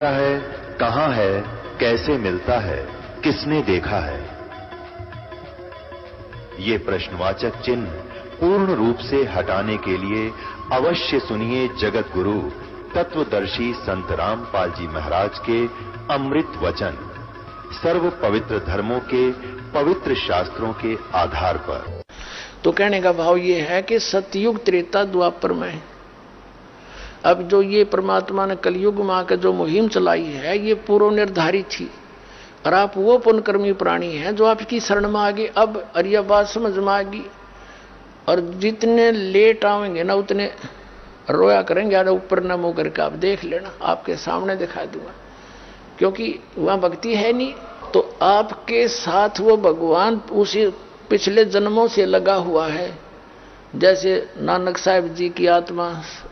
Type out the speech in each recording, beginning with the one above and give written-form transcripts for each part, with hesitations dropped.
है, कहां है, कैसे मिलता है, किसने देखा है? ये प्रश्नवाचक चिन्ह पूर्ण रूप से हटाने के लिए अवश्य सुनिए जगत गुरु तत्वदर्शी संत रामपाल जी महाराज के अमृत वचन, सर्व पवित्र धर्मों के पवित्र शास्त्रों के आधार पर। तो कहने का भाव ये है कि सतयुग, त्रेता, द्वापर में अब जो ये परमात्मा ने कलयुग में आकर जो मुहिम चलाई है, ये पूर्व निर्धारित थी। और आप वो पुण्यकर्मी प्राणी हैं जो आपकी शरण में आ गए, अब अरिया बात समझ में आ गई। और जितने लेट आवेंगे ना उतने रोया करेंगे, अरे ऊपर न मुंह करके आप देख लेना, आपके सामने दिखा दूंगा। क्योंकि वहां भक्ति है नहीं, तो आपके साथ वो भगवान उसी पिछले जन्मों से लगा हुआ है। जैसे नानक साहब जी की आत्मा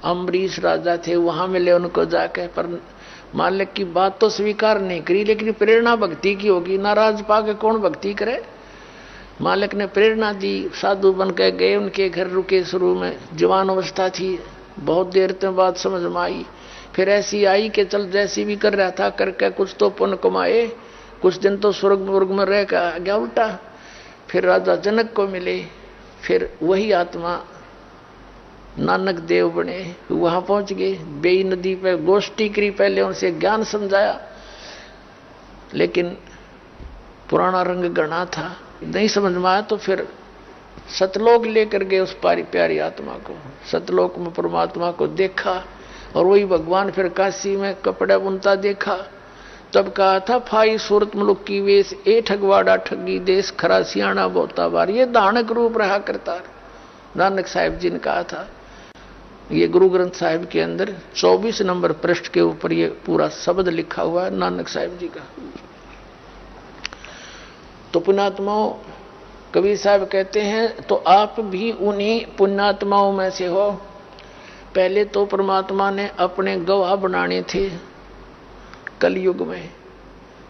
अम्बरीश राजा थे, वहां मिले उनको जाके, पर मालिक की बात तो स्वीकार नहीं करी, लेकिन प्रेरणा भक्ति की होगी। नाराज पाके कौन भक्ति करे? मालिक ने प्रेरणा दी, साधु बन के गए, उनके घर रुके। शुरू में जवान अवस्था थी, बहुत देर तक बात समझ में आई। फिर ऐसी आई कि चल जैसी भी कर रहा था करके कुछ तो पुण्य कमाए, कुछ दिन तो स्वर्ग में रह गया उल्टा। फिर राजा जनक को मिले, फिर वही आत्मा नानक देव बने, वहां पहुंच गए। बेई नदी पे गोष्ठी करी, पहले उनसे ज्ञान समझाया, लेकिन पुराना रंग गणा था, नहीं समझ में आया। तो फिर सतलोक लेकर गए उस प्यारी आत्मा को। सतलोक में परमात्मा को देखा, और वही भगवान फिर काशी में कपड़ा बुनता देखा। तब कहा था, फाई सूरत मुलुक की वेश, ए ठगवाड़ा ठगी देश, खरा सियाणा बोता बार। ये दानक रूप रहा करता, नानक साहिब जी ने कहा था। ये गुरु ग्रंथ साहिब के अंदर 24 नंबर पृष्ठ के ऊपर ये पूरा शब्द लिखा हुआ है नानक साहिब जी का। तो पुण्यात्माओं, कबीर साहब कहते हैं, तो आप भी उन्हीं पुण्यात्माओं में से हो। पहले तो परमात्मा ने अपने गवाह बनाने थे कलयुग में।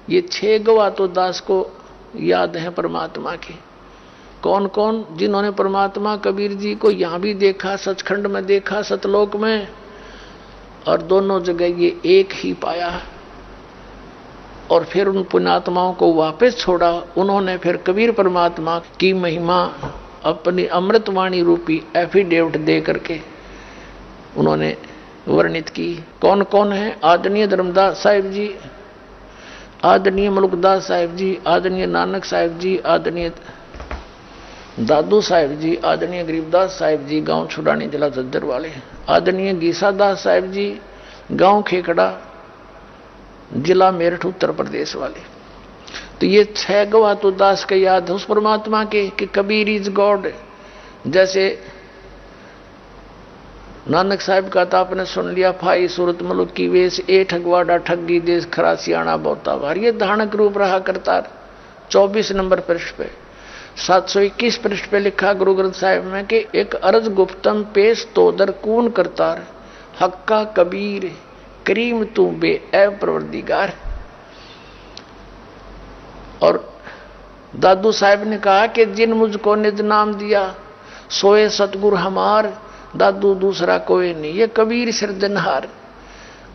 ये 6 गवाह तो दास को याद है परमात्मा के। कौन कौन? जिन्होंने परमात्मा कबीर जी को यहां भी देखा, सचखंड में देखा, सतलोक में, और दोनों जगह ये एक ही पाया। और फिर उन पुण्यात्माओं को वापस छोड़ा। उन्होंने फिर कबीर परमात्मा की महिमा अपनी अमृतवाणी रूपी एफिडेविट दे करके उन्होंने वर्णित की। कौन कौन है? आदरणीय धर्मदास साहिब जी, आदरणीय मुलुकदास साहिब जी, आदरणीय नानक साहिब जी, आदरणीय दादू साहिब जी, आदरणीय गरीबदास साहिब जी, गांव छुड़ानी, जिला झज्जर वाले, आदरणीय गीसादास साहिब जी, गांव खेकड़ा, जिला मेरठ, उत्तर प्रदेश वाले। तो ये 6 गवाह तो दास के याद है उस परमात्मा के कि कबीर इज गॉड। जैसे नानक साहिब का था, आपने सुन लिया, फाई सूरत मुलुक की वेश, ए ठगवाड़ा ठगी देश, खरा सियाणा बोता बार। ये धानक रूप रहा करता। 24 नंबर पृष्ठ पे, 721 पृष्ठ पे लिखा गुरु ग्रंथ साहिब में कि एक अर्ज गुप्तम पेश तोदर कून करतार, हक्का कबीर करीम तू बे ए परवरदिगार। और दादू साहिब ने कहा कि जिन मुझको निज नाम दिया, सोए सतगुरु हमार, दादू दूसरा कोई नहीं, ये कबीर सिरजनहार।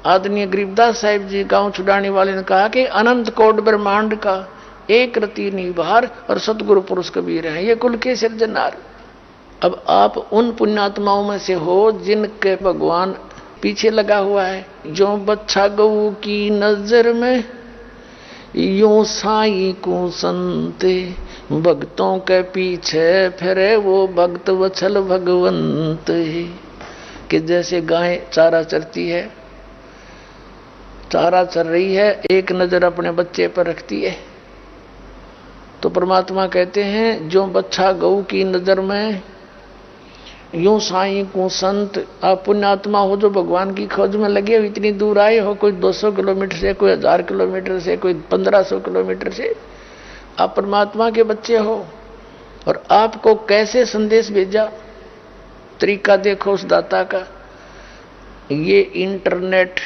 आदरणीय गरीबदास साहिब जी, गांव छुड़ाने वाले ने कहा कि अनंत कोट ब्रह्मांड का एक रति निभार, और सतगुरु पुरुष कबीर हैं, ये कुल के सिरजनहार। अब आप उन पुण्यात्माओं में से हो जिनके भगवान पीछे लगा हुआ है। जो बच्चा गऊ की नजर में, यूं साई को संते, भक्तों के पीछे फिरे वो भक्त वत्सल भगवंत है। कि जैसे गाय चारा चरती है, चारा चर रही है, एक नजर अपने बच्चे पर रखती है। तो परमात्मा कहते हैं, जो बच्चा गऊ की नजर में, यूं साई को संत। आप पुण्यात्मा हो जो भगवान की खोज में लगे हो, इतनी दूर आए हो, कोई 200 किलोमीटर से, कोई 1000 किलोमीटर से, कोई 1500 किलोमीटर से, आप परमात्मा के बच्चे हो। और आपको कैसे संदेश भेजा, तरीका देखो उस दाता का। ये इंटरनेट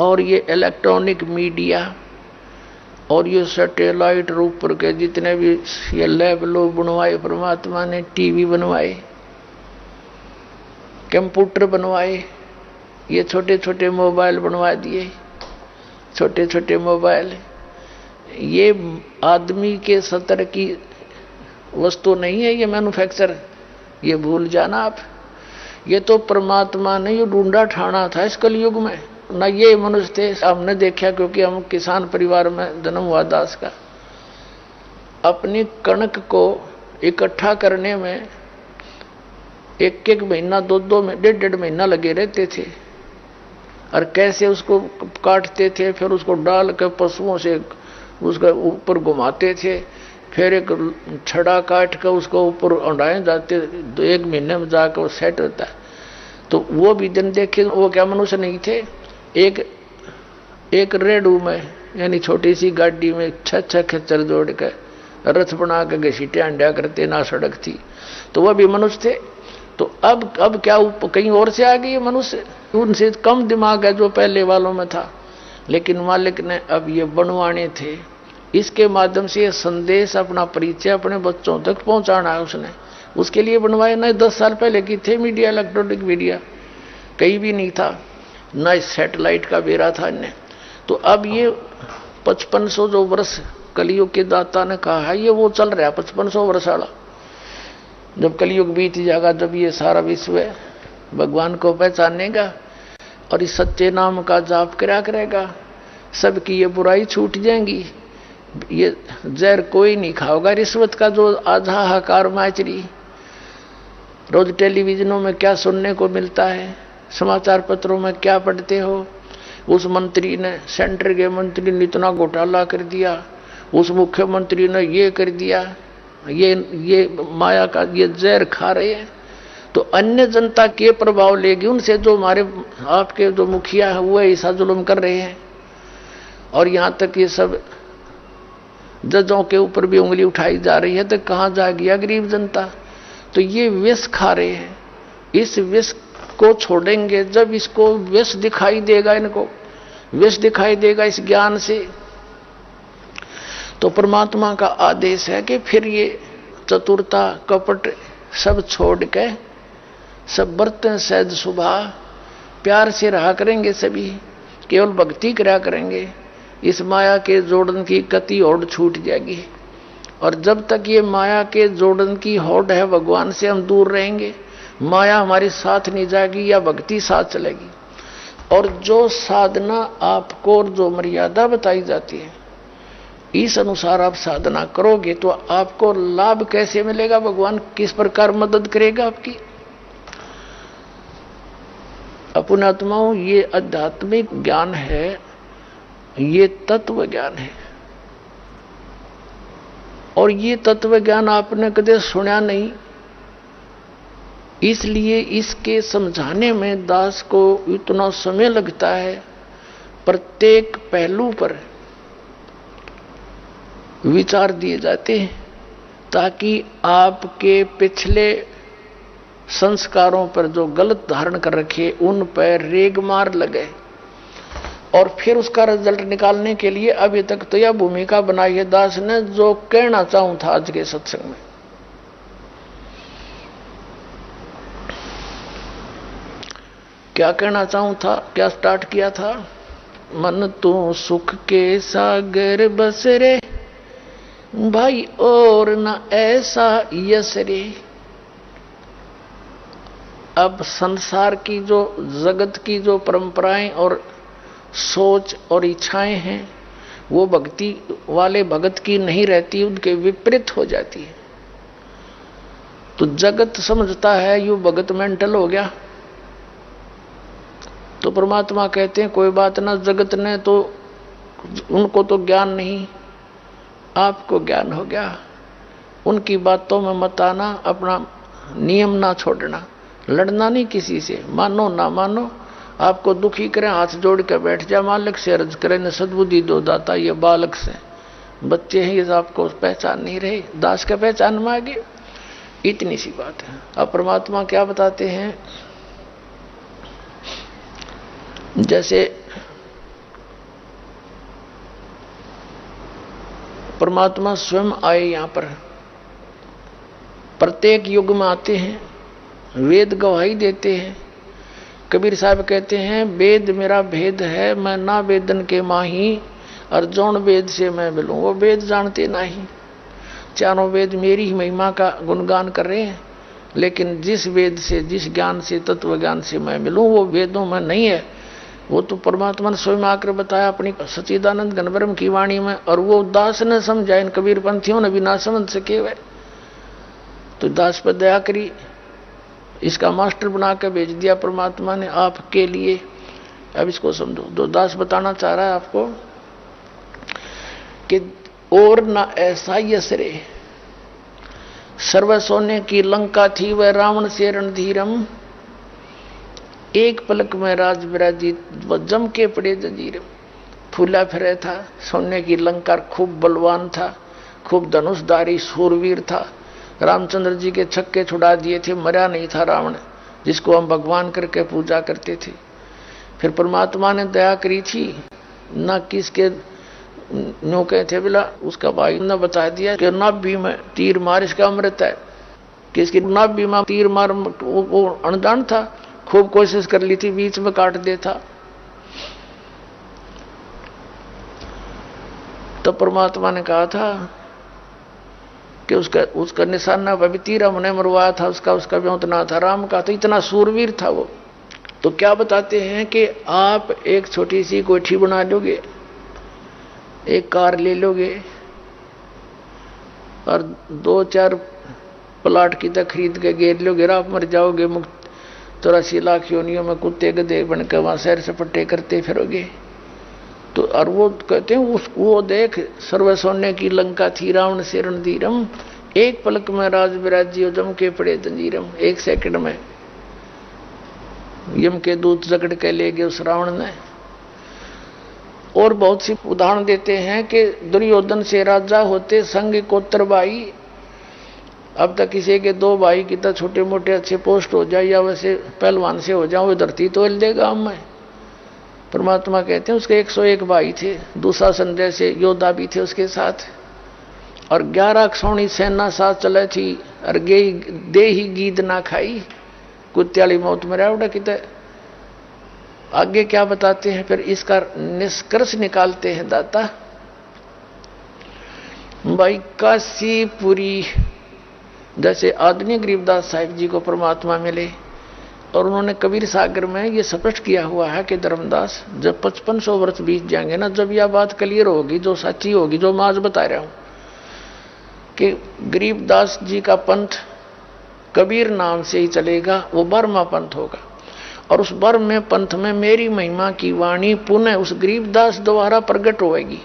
और ये इलेक्ट्रॉनिक मीडिया और ये सैटेलाइट रूप पर के जितने भी ये लैब लोग बनवाए परमात्मा ने, टीवी बनवाए, कंप्यूटर बनवाए, ये छोटे छोटे मोबाइल बनवा दिए, छोटे छोटे मोबाइल, ये आदमी के सतर की वस्तु नहीं है, ये मैन्युफैक्चर, ये भूल जाना आप। ये तो परमात्मा ने ये ढूंढा ठाना था इस कलयुग में, ना ये मनुष्य थे। हमने देखा, क्योंकि हम किसान परिवार में जन्म हुआ दास का, अपनी कणक को इकट्ठा करने में एक एक महीना, दो में डेढ़ महीना लगे रहते थे। और कैसे उसको काटते थे, फिर उसको डाल कर पशुओं से उसका ऊपर घुमाते थे, फिर एक छड़ा काट कर उसको ऊपर उड़ाए जाते, 1 महीने में जाकर वो सेट होता है। तो वो भी दिन देखे, वो क्या मनुष्य नहीं थे। एक रेडू में, यानी छोटी सी गाड़ी में 6 खच्चर जोड़ कर रथ बना कर घसीटे अंडा करते, ना सड़क थी, तो वह भी मनुष्य थे। तो अब क्या कहीं और से आ गए मनुष्य, उनसे कम दिमाग है जो पहले वालों में था। लेकिन मालिक ने अब ये बनवाने थे, इसके माध्यम से ये संदेश, अपना परिचय अपने बच्चों तक पहुंचाना है उसने, उसके लिए बनवाए। न 10 साल पहले की थे मीडिया, इलेक्ट्रॉनिक मीडिया कहीं भी नहीं था, न सैटेलाइट का बेरा था इन्हें। तो अब ये 5500 जो वर्ष कलयुग के दाता ने कहा है, ये वो चल रहा है 5500 वर्ष वाला। जब कलयुग बीत जाएगा, जब ये सारा विश्व भगवान को पहचानेगा और इस सच्चे नाम का जाप करा करेगा, सबकी ये बुराई छूट जाएंगी। ये जहर कोई नहीं खाओगा। रिश्वत का जो आधा हाकार माचरी, रोज टेलीविजनों में क्या सुनने को मिलता है, समाचार पत्रों में क्या पढ़ते हो, उस मंत्री ने, सेंटर के मंत्री ने इतना घोटाला कर दिया, उस मुख्यमंत्री ने ये कर दिया, ये माया का ये जहर खा रहे हैं। तो अन्य जनता के प्रभाव लेगी उनसे, जो हमारे आपके जो मुखिया है वो ऐसा जुल्म कर रहे हैं। और यहाँ तक ये सब जजों के ऊपर भी उंगली उठाई जा रही है, तो कहाँ जा गया गरीब जनता। तो ये विष खा रहे हैं, इस विष को छोड़ेंगे जब इसको विष दिखाई देगा, इनको विष दिखाई देगा इस ज्ञान से। तो परमात्मा का आदेश है कि फिर ये चतुरता कपट सब छोड़ के सब बर्तन सहज सुबह प्यार से रहा करेंगे, सभी केवल भक्ति करा करेंगे। इस माया के जोड़न की कति होड़ छूट जाएगी। और जब तक ये माया के जोड़न की होड़ है, भगवान से हम दूर रहेंगे, माया हमारे साथ नहीं जाएगी या भक्ति साथ चलेगी। और जो साधना आपको और जो मर्यादा बताई जाती है, इस अनुसार आप साधना करोगे तो आपको लाभ कैसे मिलेगा, भगवान किस प्रकार मदद करेगा आपकी। अपनात्माओं, ये आध्यात्मिक ज्ञान है, ये तत्व ज्ञान है। और ये तत्व ज्ञान आपने कदे सुना नहीं, इसलिए इसके समझाने में दास को इतना समय लगता है। प्रत्येक पहलू पर विचार दिए जाते हैं ताकि आपके पिछले संस्कारों पर जो गलत धारण कर रखे उन पर रेग मार लगे। और फिर उसका रिजल्ट निकालने के लिए अभी तक तो यह भूमिका बनाई है दास ने। जो कहना चाहूं था आज के सत्संग में, क्या कहना चाहूं था, क्या स्टार्ट किया था, मन तू सुख के सागर बस रे भाई और न ऐसा यस रे। अब संसार की जो जगत की जो परंपराएं और सोच और इच्छाएं हैं वो भक्ति वाले भगत की नहीं रहती, उनके विपरीत हो जाती है। तो जगत समझता है यू भगत मेंटल हो गया, तो परमात्मा कहते हैं कोई बात ना, जगत ने तो उनको तो ज्ञान नहीं, आपको ज्ञान हो गया। उनकी बातों में मत आना, अपना नियम ना छोड़ना, लड़ना नहीं किसी से, मानो ना मानो। आपको दुखी करें हाथ जोड़ के बैठ जा, मालिक से अर्ज करें न सद्बुद्धि दो दाता। ये बालक से बच्चे हैं, ये आपको पहचान नहीं रहे, दास का पहचान मांगे, इतनी सी बात है। अब परमात्मा क्या बताते हैं, जैसे परमात्मा स्वयं आए यहां पर, प्रत्येक युग में आते हैं, वेद गवाही देते हैं, कबीर साहब कहते हैं वेद मेरा भेद है, मैं ना वेदन के माही, और जौन वेद से मैं मिलूं वो वेद जानते नहीं। चारों वेद मेरी ही महिमा का गुणगान कर रहे हैं, लेकिन जिस वेद से, जिस ज्ञान से, तत्व ज्ञान से मैं मिलूं वो वेदों में नहीं है। वो तो परमात्मा ने स्वयं आकर बताया अपनी सच्चिदानंद घनब्रह्म की वाणी में, और वो दास ने समझा, इन कबीर पंथियों ने भी ना समझ सके वे। तो दास पर दया करी, इसका मास्टर बना के भेज दिया परमात्मा ने आपके लिए। अब इसको समझो। दो दास बताना चाह रहा है आपको कि और ना ऐसा यसरे, सर्व सोने की लंका थी वह रावण से रणधीरम, एक पलक में राज विराजित व जम के पड़े जंजीर। फूला फिरे था, सोने की लंका, खूब बलवान था, खूब धनुषधारी सूरवीर था। रामचंद्र जी के छक्के छुड़ा दिए थे, मरा नहीं था रावण, जिसको हम भगवान करके पूजा करते थे। फिर परमात्मा ने दया करी थी, न किसके नो कहते बोला, उसका भाई ने बता दिया कि नाभि में तीर मार, इसका अमृत है। किसकी नाभि में तीर मार, वो अनजान था, खूब कोशिश कर ली थी, बीच में काट देता। तो परमात्मा ने कहा था कि उसका निशाना अभी तीर हमने मरवाया था, उसका व्यौतना था। राम का तो इतना सूरवीर था वो। तो क्या बताते हैं कि आप एक छोटी सी कोठी बना लोगे, एक कार ले लोगे और 2-4 प्लाट की तक खरीद के घेर लोगे, आप मर जाओगे, मुक्त 84 लाख योनियों में कुत्ते गधे बनकर वहां सैर सपट्टे करते फिरोगे। तो और वो कहते हैं वो देख, सर्व सोने की लंका थी रावण से रणधीरम, एक पलक में राज विराजियो जम के पड़े जंजीरम। 1 सेकंड में यम के दूत जकड़ के ले गए उस रावण ने। और बहुत सी उदाहरण देते हैं कि दुर्योधन से राजा होते संग कोत्रबाई। अब तक किसी के 2 भाई की तो छोटे मोटे अच्छे पोस्ट हो जाए या वैसे पहलवान से हो जाए, वो धरती तो हिल देगा हमें। परमात्मा कहते हैं उसके 101 भाई थे, दुशासन जैसे योद्धा भी थे उसके साथ, और 11 क्षौणी सेना साथ चले थी, और दे ही गीद ना खाई, कुत्याली मौत में रहा किते। आगे क्या बताते हैं फिर इसका निष्कर्ष निकालते हैं दाता। भाई काशीपुरी जैसे आदरणीय गरीबदास साहिब जी को परमात्मा मिले, और उन्होंने कबीर सागर में ये स्पष्ट किया हुआ है कि धर्मदास जब 5500 वर्ष बीत जाएंगे ना, जब यह बात क्लियर होगी, जो सच्ची होगी, जो मैं आज बता रहा हूं कि गरीबदास जी का पंथ कबीर नाम से ही चलेगा, वो बर्मा पंथ होगा। और उस बर्म पंथ में मेरी महिमा की वाणी पुनः उस गरीबदास द्वारा प्रकट होएगी,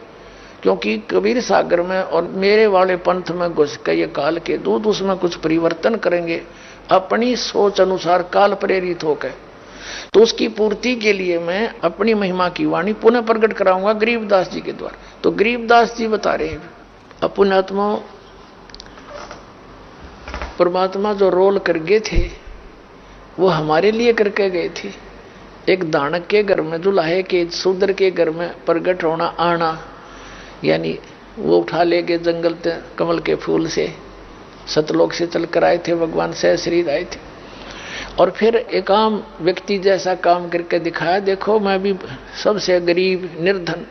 क्योंकि कबीर सागर में और मेरे वाले पंथ में घुस के ये काल के दूत उसमें कुछ परिवर्तन करेंगे अपनी सोच अनुसार, काल प्रेरित होकर। तो उसकी पूर्ति के लिए मैं अपनी महिमा की वाणी पुनः प्रकट कराऊंगा गरीबदास जी के द्वारा। तो गरीबदास जी बता रहे हैं अपने आत्मा परमात्मा जो रोल कर गए थे वो हमारे लिए करके गए थे। एक दानक के घर में, जुलाहे के शूद्र के घर में प्रकट होना, आना, यानी वो उठा ले गए जंगल कमल के फूल से, सतलोक से चलकर आए थे, भगवान सहस्रीद आए थे। और फिर एक आम व्यक्ति जैसा काम करके दिखाया, देखो मैं भी सबसे गरीब निर्धन,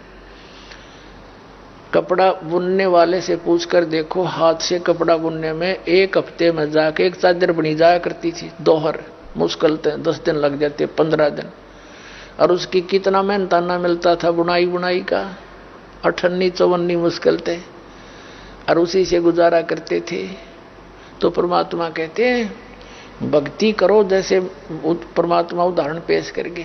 कपड़ा बुनने वाले से पूछकर देखो, हाथ से कपड़ा बुनने में 1 हफ्ते में जाके एक चादर बनी जाया करती थी, दोहर मुश्किल 10 दिन लग जाते, 15 दिन। और उसकी कितना मेहनताना मिलता था बुनाई का, 58-54 मुश्किल थे, और उसी से गुजारा करते थे। तो परमात्मा कहते हैं भक्ति करो, जैसे परमात्मा उदाहरण पेश करके,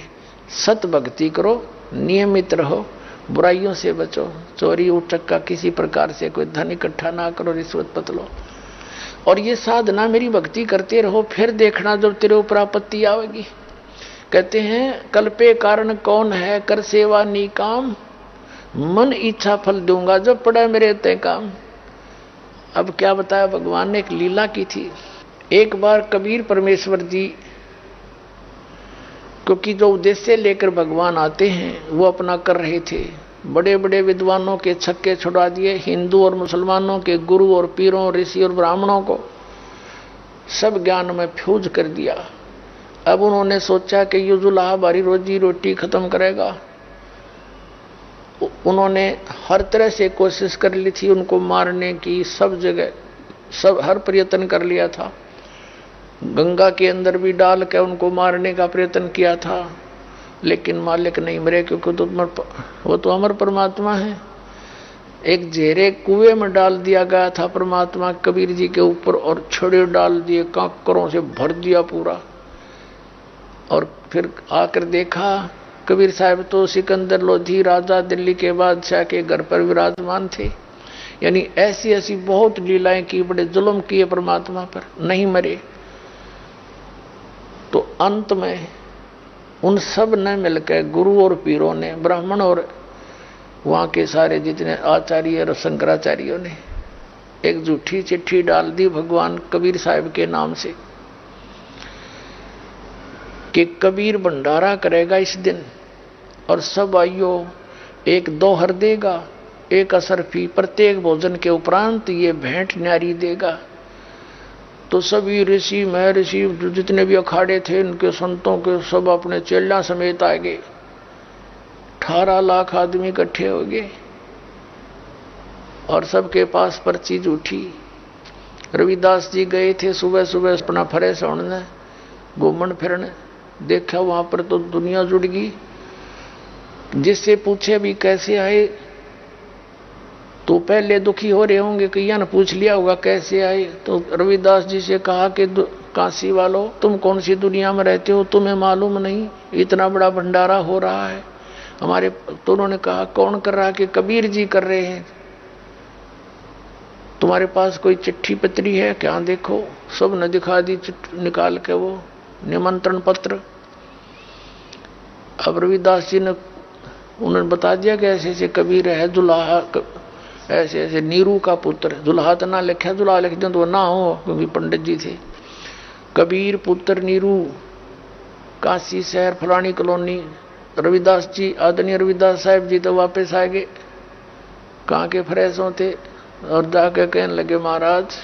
सत भक्ति करो, नियमित रहो, बुराइयों से बचो, चोरी उचक्का किसी प्रकार से कोई धन इकट्ठा ना करो, रिश्वत पत लो, और ये साधना मेरी भक्ति करते रहो, फिर देखना जब तेरे ऊपर आपत्ति आवेगी। कहते हैं कल्पे कारण कौन है, कर सेवा नी काम, मन इच्छा फल दूंगा जब पड़ा मेरे तय काम। अब क्या बताया भगवान ने, एक लीला की थी। एक बार कबीर परमेश्वर जी, क्योंकि जो उद्देश्य लेकर भगवान आते हैं वो अपना कर रहे थे, बड़े बड़े विद्वानों के छक्के छुड़ा दिए, हिंदू और मुसलमानों के गुरु और पीरों, ऋषि और ब्राह्मणों को सब ज्ञान में फ्यूज कर दिया, अब उन्होंने सोचा कि ये जुलाहा हमारी रोजी रोटी खत्म करेगा। उन्होंने हर तरह से कोशिश कर ली थी उनको मारने की, सब जगह सब हर प्रयत्न कर लिया था। गंगा के अंदर भी डाल के उनको मारने का प्रयत्न किया था, लेकिन मालिक नहीं मरे, क्योंकि वो तो अमर परमात्मा है। एक जेरे कुएं में डाल दिया गया था परमात्मा कबीर जी के ऊपर, और छड़े डाल दिए, कांकरों से भर दिया पूरा। और फिर आकर देखा कबीर साहब तो सिकंदर लोधी राजा दिल्ली के बादशाह के घर पर विराजमान थे। यानी ऐसी ऐसी बहुत लीलाएं की, बड़े जुल्म किए परमात्मा पर, नहीं मरे। तो अंत में उन सब ने मिलकर, गुरु और पीरों ने, ब्राह्मण और वहां के सारे जितने आचार्य और शंकराचार्यों ने, एक झूठी चिट्ठी डाल दी भगवान कबीर साहब के नाम से कि कबीर भंडारा करेगा इस दिन, और सब आइयो एक दोहर देगा, एक असरफी, प्रत्येक भोजन के उपरांत ये भेंट न्यारी देगा। तो सभी ऋषि महर्षि जितने भी अखाड़े थे उनके संतों के सब अपने चेला समेत आ गए। 18 लाख आदमी इकट्ठे हो गए और सबके पास पर्ची उठी। रविदास जी गए थे सुबह सुबह अपना फरेस ओढ़ने, घूमन फिरने। देखा वहां पर तो दुनिया जुड़ गई। जिससे पूछे भी कैसे आए, तो पहले दुखी हो रहे होंगे कि या न पूछ लिया होगा कैसे आए। तो रविदास जी से कहा कि काशी वालों, तुम कौन सी दुनिया में रहते हो, तुम्हें मालूम नहीं इतना बड़ा भंडारा हो रहा है हमारे। तो उन्होंने कहा कौन कर रहा है? कि कबीर जी कर रहे हैं। तुम्हारे पास कोई चिट्ठी पत्री है क्या? देखो। सब ने दिखा दी निकाल के वो निमंत्रण पत्र। अब रविदास जी ने उन्होंने बता दिया कि ऐसे ऐसे कबीर है, जुलाहा ऐसे ऐसे नीरू का पुत्र। जुलाहा तो ना लिखा, जुलाहा लिख दो तो ना हो, क्योंकि पंडित जी थे। कबीर पुत्र नीरू, काशी शहर फलानी कॉलोनी। रविदास जी, आदरणीय रविदास साहब जी तो वापस आ गए, कहाँ के फ्रेशों थे, और जाके कहने लगे महाराज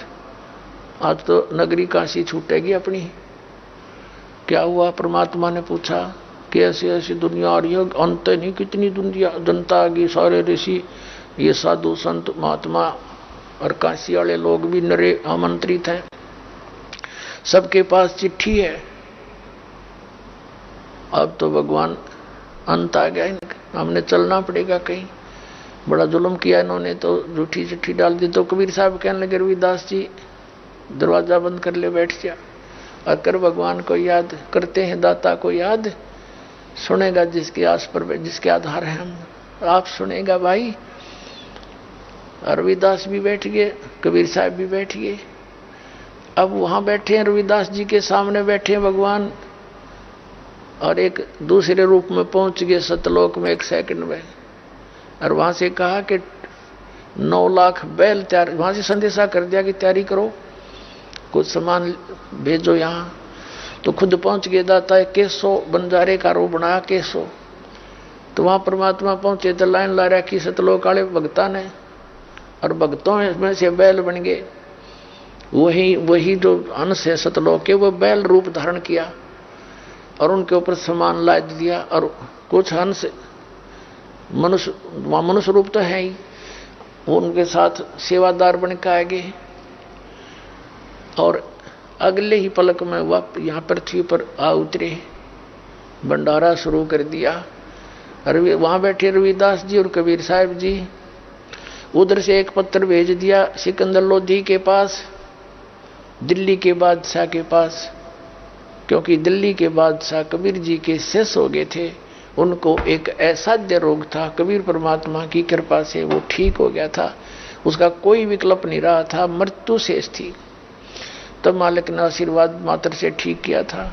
आज तो नगरी काशी छूटेगी अपनी। क्या हुआ? परमात्मा ने पूछा कि ऐसी ऐसी दुनिया आ रही है, अंत नहीं, कितनी दुनिया जनता आ गई, सारे ऋषि, ये साधु संत महात्मा और काशी वाले लोग भी नरे आमंत्रित हैं, सबके पास चिट्ठी है। अब तो भगवान अंत आ गया, हमने चलना पड़ेगा कहीं। बड़ा जुल्म किया इन्होंने, तो झूठी चिट्ठी डाल दी। तो कबीर साहब कहने लगे रविदास जी दरवाजा बंद कर ले, बैठ जा, अकर भगवान को याद करते हैं, दाता को याद सुनेगा जिसके आस पर जिसके आधार है हम, आप सुनेगा भाई। रविदास भी बैठ गए, कबीर साहब भी बैठ गए। अब वहां बैठे हैं रविदास जी के सामने बैठे हैं भगवान, और एक दूसरे रूप में पहुंच गए सतलोक में 1 सेकंड में। और वहां से कहा कि 9 लाख बैल तैयार, वहां से संदेशा कर दिया कि तैयारी करो, कुछ सामान भेजो यहाँ। तो खुद पहुंच गए दाता, केसो बंजारे का रो बनाया केसो। तो वहां परमात्मा पहुंचे तो लाइन ला रखी सतलोक वाले भगता ने, और भक्तों में से बैल बन गए। वही जो अंश है सतलोक के, वो बैल रूप धारण किया और उनके ऊपर सामान लाद दिया। और कुछ अंश मनुष्य, वहां मनुष्य रूप तो है ही, उनके साथ सेवादार बन के आ गए। और अगले ही पलक में वह यहाँ पृथ्वी पर आ उतरे, भंडारा शुरू कर दिया। वहां बैठे रविदास जी और कबीर साहब जी। उधर से एक पत्र भेज दिया सिकंदर लोधी के पास, दिल्ली के बादशाह के पास, क्योंकि दिल्ली के बादशाह कबीर जी के शेष हो गए थे। उनको एक असाध्य रोग था, कबीर परमात्मा की कृपा से वो ठीक हो गया था, उसका कोई विकल्प नहीं रहा था, मृत्यु शेष थी। तब मालिक ने आशीर्वाद मात्र से ठीक किया था।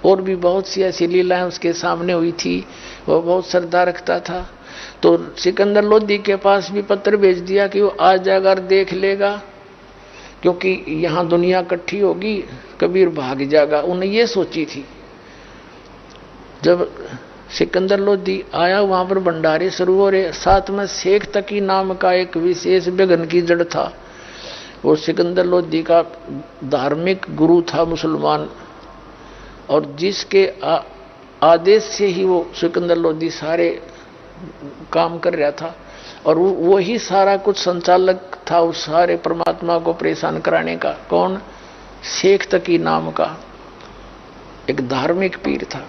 और भी बहुत सी ऐसी लीलाएं उसके सामने हुई थी, वह बहुत श्रद्धा रखता था। तो सिकंदर लोधी के पास भी पत्र भेज दिया कि वो आ जाएगा और देख लेगा, क्योंकि यहाँ दुनिया इकट्ठी होगी, कबीर भाग जाएगा। उन्हें ये सोची थी। जब सिकंदर लोधी आया, वहां पर भंडारे शुरू हो रहे, साथ में शेख तकी नाम का एक विशेष विघ्न की जड़ था। वो सिकंदर लोधी का धार्मिक गुरु था मुसलमान, और जिसके आदेश से ही वो सिकंदर लोधी सारे काम कर रहा था, और वो ही सारा कुछ संचालक था उस सारे परमात्मा को परेशान कराने का। कौन? शेख तकी नाम का एक धार्मिक पीर था।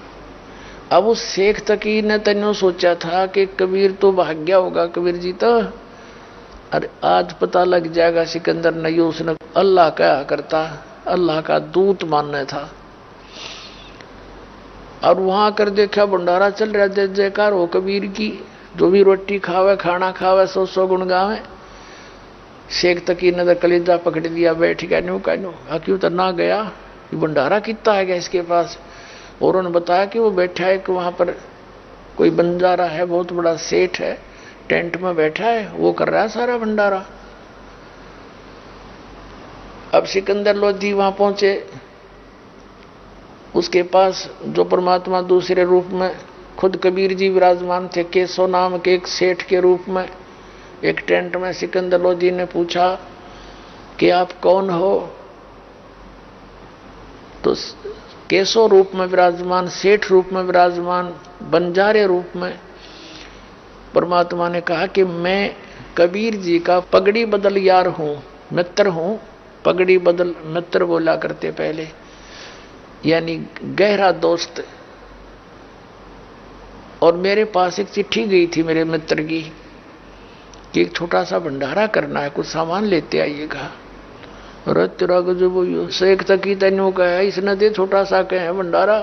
अब उस शेख तकी ने तन्नो सोचा था कि कबीर तो भाग गया होगा, कबीर जी तो, अरे आज पता लग जाएगा सिकंदर ने उसने अल्लाह क्या करता, अल्लाह का दूत मानना था। और वहां कर देखा भंडारा चल रहा, जय जयकार हो कबीर की, जो भी रोटी खावे खाना खावे 100 गुण गावे। शेख तकी ने तो कलेजा पकड़ दिया, बैठ गया न्यू का न्यू, क्यों तो ना गया, भंडारा कितना है गया इसके पास। और उन्होंने बताया कि वो बैठा है कि वहां पर कोई बंजारा है, बहुत बड़ा सेठ है, टेंट में बैठा है, वो कर रहा है सारा भंडारा। अब सिकंदर लोधी वहां पहुंचे, उसके पास जो परमात्मा दूसरे रूप में खुद कबीर जी विराजमान थे, केशव नाम के एक सेठ के रूप में एक टेंट में। सिकंदर लोधी ने पूछा कि आप कौन हो? तो केशव रूप में विराजमान, सेठ रूप में विराजमान, बंजारे रूप में परमात्मा ने कहा कि मैं कबीर जी का पगड़ी बदल यार हूं, मित्र हूं। पगड़ी बदल मित्र बोला करते पहले, यानी गहरा दोस्त। और मेरे पास एक चिट्ठी गई थी मेरे मित्र की कि एक छोटा सा भंडारा करना है, कुछ सामान लेते आइएगा। तेरा गजब शेख तकी तेनू कहा इसने दे छोटा सा कहे भंडारा,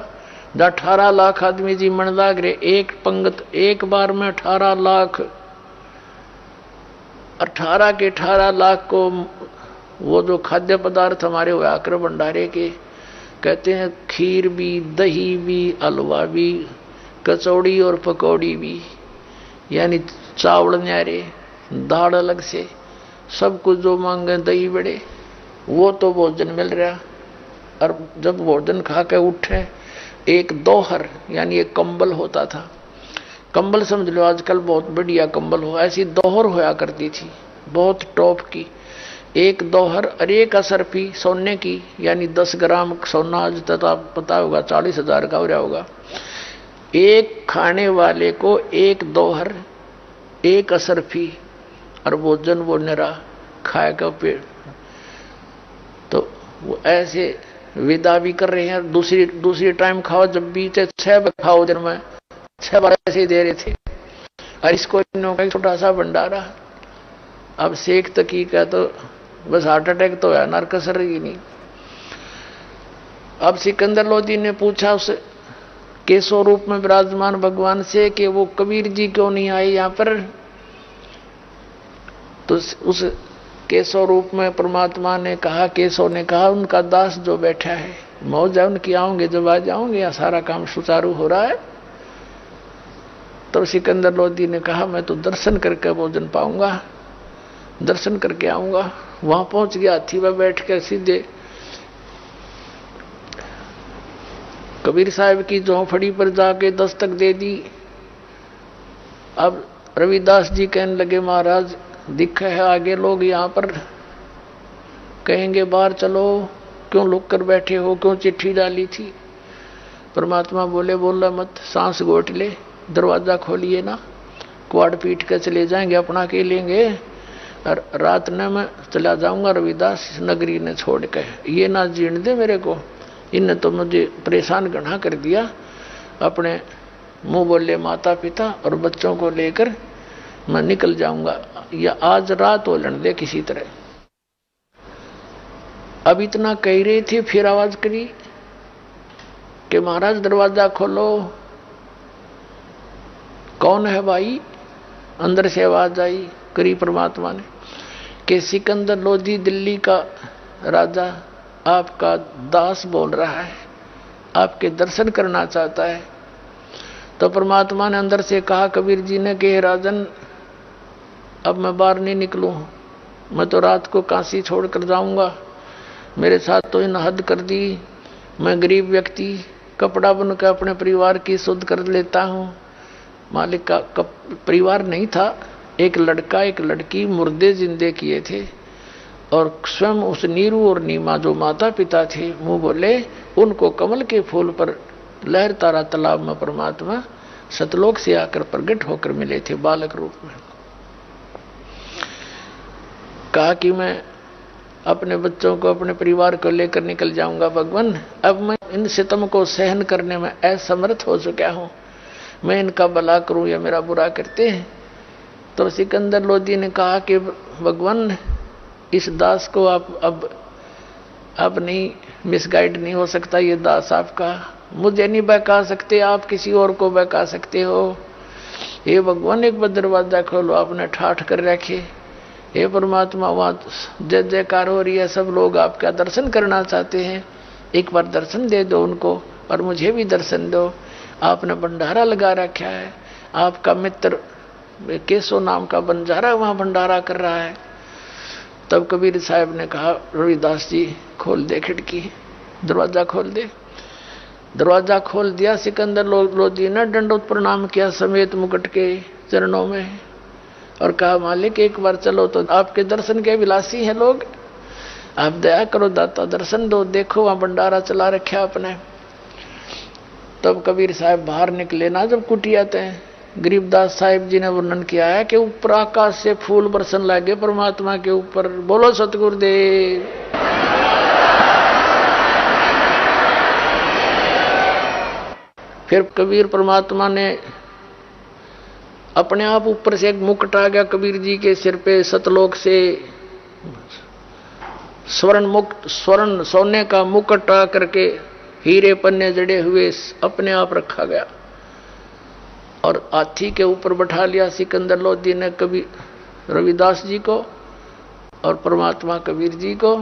18 लाख आदमी जी मन लाग रहे, एक पंगत एक बार में 18 लाख, 18 के 18 लाख को वो जो खाद्य पदार्थ हमारे हुआ कर भंडारे के, कहते हैं खीर भी, दही भी, हलवा भी, कचौड़ी और पकौड़ी भी, यानी चावल न्यारे, दाल अलग से, सब कुछ जो मांगे, दही बड़े, वो तो भोजन मिल रहा। और जब भोजन खा के उठे, एक दोहर यानी एक कंबल होता था, कंबल समझ लो आजकल बहुत बढ़िया कंबल हो, ऐसी दोहर होया करती थी बहुत टॉप की, एक दोहर और एक असरफी सोने की, यानी 10 ग्राम सोना आज तक आप पता होगा 40,000 का हो रहा होगा। एक खाने वाले को एक दोहर, एक असरफी, और भोजन वो निरा खाए का पेट। तो वो ऐसे विदा भी कर रहे हैं, दूसरी टाइम खाओ, जब भी 6 बार खाओ दिन में, 6 बार ऐसे ही दे रहे थे। और इसको छोटा सा भंडारा। अब शेख तकी का तो बस हार्ट अटैक तो है, नरकसर ही नहीं। अब सिकंदर लोधी ने पूछा उस केशव रूप में विराजमान भगवान से कि वो कबीर जी क्यों नहीं आए यहाँ पर। तो उस केशव रूप में परमात्मा ने कहा, केशव ने कहा उनका दास जो बैठा है, मौज है उनकी, आऊंगे जब आ जाऊंगे, या सारा काम सुचारू हो रहा है। तो सिकंदर लोधी ने कहा मैं तो दर्शन करके भोजन पाऊंगा, दर्शन करके आऊंगा। वहां पहुंच गया, हाथी में बैठ कर सीधे कबीर साहब की झोंपड़ी पर जाके दस्तक दे दी। अब रविदास जी कहने लगे महाराज दिक्कत है, आगे लोग यहाँ पर कहेंगे बाहर चलो, क्यों लुक कर बैठे हो, क्यों चिट्ठी डाली थी। परमात्मा बोले बोला मत, सांस गोट ले, दरवाजा खोलिए ना, क्वाड पीट कर चले जाएंगे, अपना के लेंगे। और रात ने मैं चला जाऊंगा रविदास नगरी ने छोड़ के, ये ना जीण दे मेरे को, इनने तो मुझे परेशान घना कर दिया। अपने मुंह बोले माता पिता और बच्चों को लेकर मैं निकल जाऊंगा, या आज रात हो लड़ दे किसी तरह। अब इतना कह रही थी, फिर आवाज करी कि महाराज दरवाजा खोलो। कौन है भाई? अंदर से आवाज आई करी परमात्मा ने कि सिकंदर लोधी दिल्ली का राजा आपका दास बोल रहा है, आपके दर्शन करना चाहता है। तो परमात्मा ने अंदर से कहा कबीर जी ने कि राजन अब मैं बाहर नहीं निकलूं, मैं तो रात को काशी छोड़कर जाऊंगा, मेरे साथ तो इन हद कर दी। मैं गरीब व्यक्ति कपड़ा बनकर अपने परिवार की शुद्ध कर लेता हूं। मालिक का परिवार नहीं था, एक लड़का एक लड़की मुर्दे जिंदे किए थे, और स्वयं उस नीरू और नीमा जो माता पिता थे, मुंह बोले, उनको कमल के फूल पर लहर तारा तालाब में परमात्मा सतलोक से आकर प्रकट होकर मिले थे बालक रूप में। कहा कि मैं अपने बच्चों को, अपने परिवार को लेकर निकल जाऊंगा भगवान, अब मैं इन सितम को सहन करने में असमर्थ हो चुका हूं, मैं इनका भला करूं या मेरा बुरा करते हैं। तो सिकंदर लोधी ने कहा कि भगवान, इस दास को आप अब नहीं मिसगाइड नहीं हो सकता, ये दास आपका, मुझे नहीं बहका सकते, आप किसी और को बहका सकते हो। हे भगवान, एक बार दरवाजा खोलो, आपने ठाठ कर रखे। हे परमात्मा, वहां जय जयकार हो रही है, सब लोग आपका दर्शन करना चाहते हैं, एक बार दर्शन दे दो उनको और मुझे भी दर्शन दो। आपने भंडारा लगा रखा है, आपका मित्र केशव नाम का बंजारा वहां भंडारा कर रहा है। तब कबीर साहब ने कहा, रविदास जी खोल दे खिड़की, दरवाजा खोल दे। दरवाजा खोल दिया। सिकंदर लोधी ने दंडोत प्रणाम किया समेत मुकुट के चरणों में और कहा, मालिक एक बार चलो तो, आपके दर्शन के अभिलाषी हैं लोग, आप दया करो दाता, दर्शन दो, देखो वहां भंडारा चला रखा आपने। तब कबीर साहब बाहर निकले ना, जब कुटिया थे, गरीबदास साहिब जी ने वर्णन किया है कि ऊपर आकाश से फूल बरसन लगे परमात्मा के ऊपर। बोलो सतगुरुदेव। फिर कबीर परमात्मा ने अपने आप ऊपर से एक मुकुट आ गया कबीर जी के सिर पे, सतलोक से स्वर्ण सोने का मुकुट आ करके हीरे पन्ने जड़े हुए अपने आप रखा गया और हाथी के ऊपर बैठा लिया सिकंदर लोधी ने कबीर रविदास जी को और परमात्मा कबीर जी को,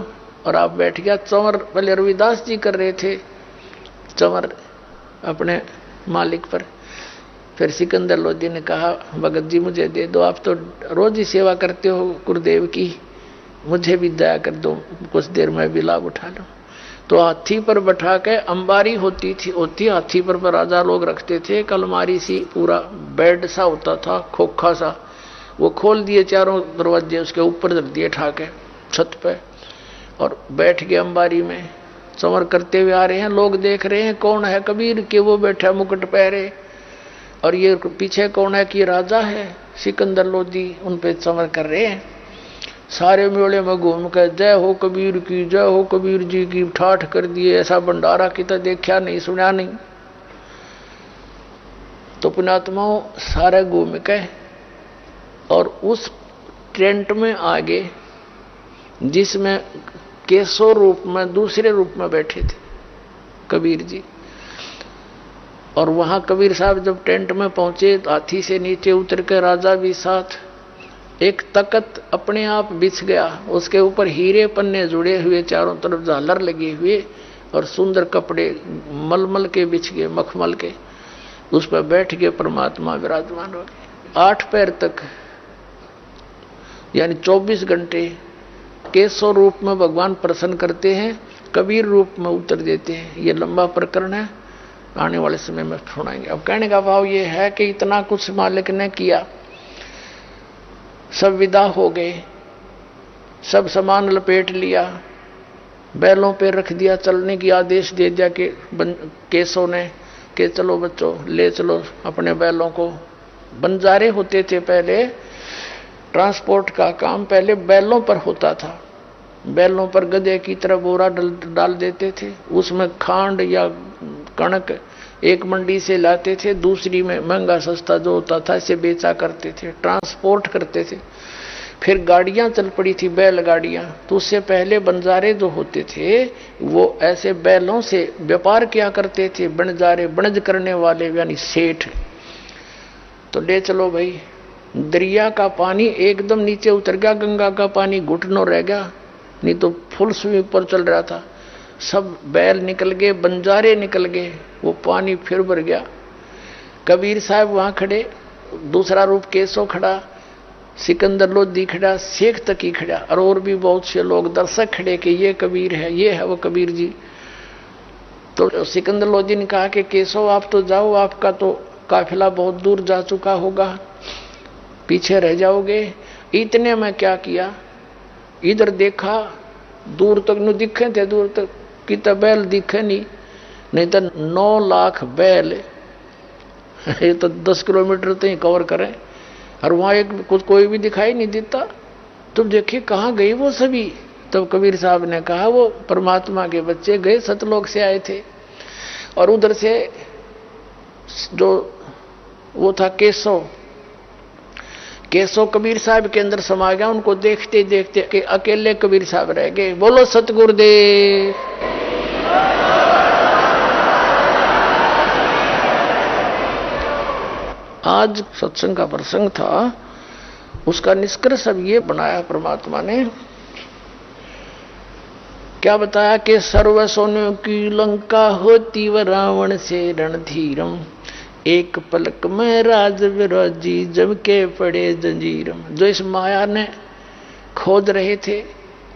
और आप बैठ गया। चंवर पहले रविदास जी कर रहे थे, चंवर अपने मालिक पर। फिर सिकंदर लोधी ने कहा, भगत जी मुझे दे दो, आप तो रोज ही सेवा करते हो गुरुदेव की, मुझे भी दया कर दो, कुछ देर में भी लाभ उठा लो। तो हाथी पर बैठा के, अंबारी होती हाथी पर राजा लोग रखते थे, एक अलमारी सी, पूरा बेड सा होता था, खोखा सा, वो खोल दिए चारों दरवाजे, उसके ऊपर रख दिए ठाके छत पे, और बैठ गए अंबारी में। संवर करते हुए आ रहे हैं, लोग देख रहे हैं कौन है कबीर के, वो बैठा मुकुट पहरे, और ये पीछे कौन है कि राजा है सिकंदर लोधी, उन पे संवर कर रहे हैं। सारे मेले में घूम कर जय हो कबीर की, जय हो कबीर जी की ठाठ कर दिए। ऐसा भंडारा की तो देखा नहीं, सुना नहीं। तो पुण्यात्माओं सारे घूम के और उस टेंट में आगे, जिसमें केशव रूप में, दूसरे रूप में बैठे थे कबीर जी, और वहां कबीर साहब जब टेंट में पहुंचे, हाथी से नीचे उतर के राजा भी साथ, एक तख्त अपने आप बिछ गया, उसके ऊपर हीरे पन्ने जुड़े हुए, चारों तरफ झालर लगे हुए और सुंदर कपड़े मलमल के बिछ गए, मखमल के, उस पर बैठ गए परमात्मा विराजमान हो गए। 8 पैर तक यानी 24 घंटे केशव रूप में भगवान प्रसन्न करते हैं, कबीर रूप में उतर देते हैं। ये लंबा प्रकरण है, आने वाले समय में सुनाएंगे। अब कहने का भाव ये है कि इतना कुछ मालिक ने किया, सब विदा हो गए, सब सामान लपेट लिया, बैलों पे रख दिया, चलने की आदेश दे दिया कि केशव ने कि चलो बच्चों ले चलो अपने बैलों को। बंजारे होते थे पहले, ट्रांसपोर्ट का काम पहले बैलों पर होता था। बैलों पर गधे की तरह बोरा डाल देते थे, उसमें खांड या कणक एक मंडी से लाते थे, दूसरी में महंगा सस्ता जो होता था इसे बेचा करते थे, ट्रांसपोर्ट करते थे। फिर गाड़ियां चल पड़ी थी, बैलगाड़ियां। तो उससे पहले बंजारे जो होते थे वो ऐसे बैलों से व्यापार किया करते थे, बंजारे, बनज करने वाले यानी सेठ। तो ले चलो भाई, दरिया का पानी एकदम नीचे उतर गया, गंगा का पानी घुटनों रह गया, नहीं तो फुल स्विंग पर चल रहा था। सब बैल निकल गए, बंजारे निकल गए, वो पानी फिर भर गया। कबीर साहब वहां खड़े, दूसरा रूप केशव खड़ा, सिकंदर लोधी खड़ा, शेख तकी खड़ा, और भी बहुत से लोग दर्शक खड़े कि ये कबीर है, ये है वो कबीर जी। तो सिकंदर लोधी ने कहा कि केशव आप तो जाओ, आपका तो काफिला बहुत दूर जा चुका होगा, पीछे रह जाओगे। इतने में क्या किया, इधर देखा, दूर तक न दिखे थे, दूर तक की तो बैल दिखे नहीं तो 9 लाख बैल ये तो 10 किलोमीटर तो ही कवर करें, और वहां एक कुछ कोई भी दिखाई नहीं देता। तुम देखिए कहाँ गई वो सभी। तब कबीर साहब ने कहा वो परमात्मा के बच्चे गए सतलोक से आए थे, और उधर से जो वो था केशव कबीर साहब के अंदर समा गया। उनको देखते देखते कि अकेले कबीर साहब रह गए। बोलो सतगुरुदेव। आज सत्संग का प्रसंग था, उसका निष्कर्ष अब ये बनाया परमात्मा ने, क्या बताया कि सर्व सोने की लंका होती व रावण से रणधीरम, एक पलक में राज विराजी जब के पड़े जंजीरम। जो इस माया ने खोद रहे थे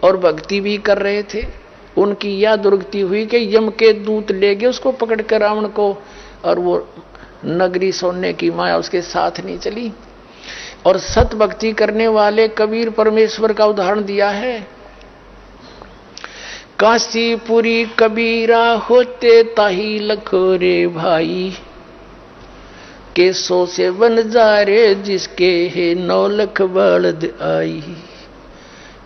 और भक्ति भी कर रहे थे, उनकी यह दुर्गति हुई कि यम के दूत ले गए उसको पकड़ कर रावण को, और वो नगरी सोने की माया उसके साथ नहीं चली। और सत भक्ति करने वाले कबीर परमेश्वर का उदाहरण दिया है। काशीपुरी कबीरा होते ताही लखोरे भाई, केसों से बन जा रे जिसके है 9 लाख बलद आई।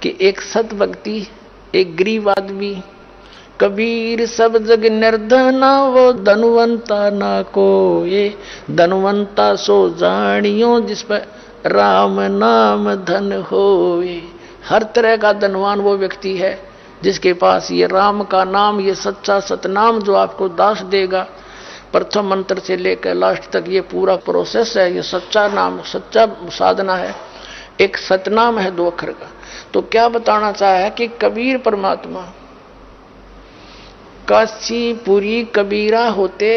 कि एक सत भक्ति, एक गरीब आदमी, कबीर सब जग निर्धना वो धनवंता ना को, ये धनवंता सो जानियो जिस पर राम नाम धन होए। हर तरह का धनवान वो व्यक्ति है जिसके पास ये राम का नाम, ये सच्चा सतनाम जो आपको दास देगा। प्रथम मंत्र से लेकर लास्ट तक ये पूरा प्रोसेस है। ये सच्चा नाम, सच्चा साधना है, एक सतनाम है 2 अक्षर का। तो क्या बताना चाहा है कि कबीर परमात्मा काशीपुरी कबीरा होते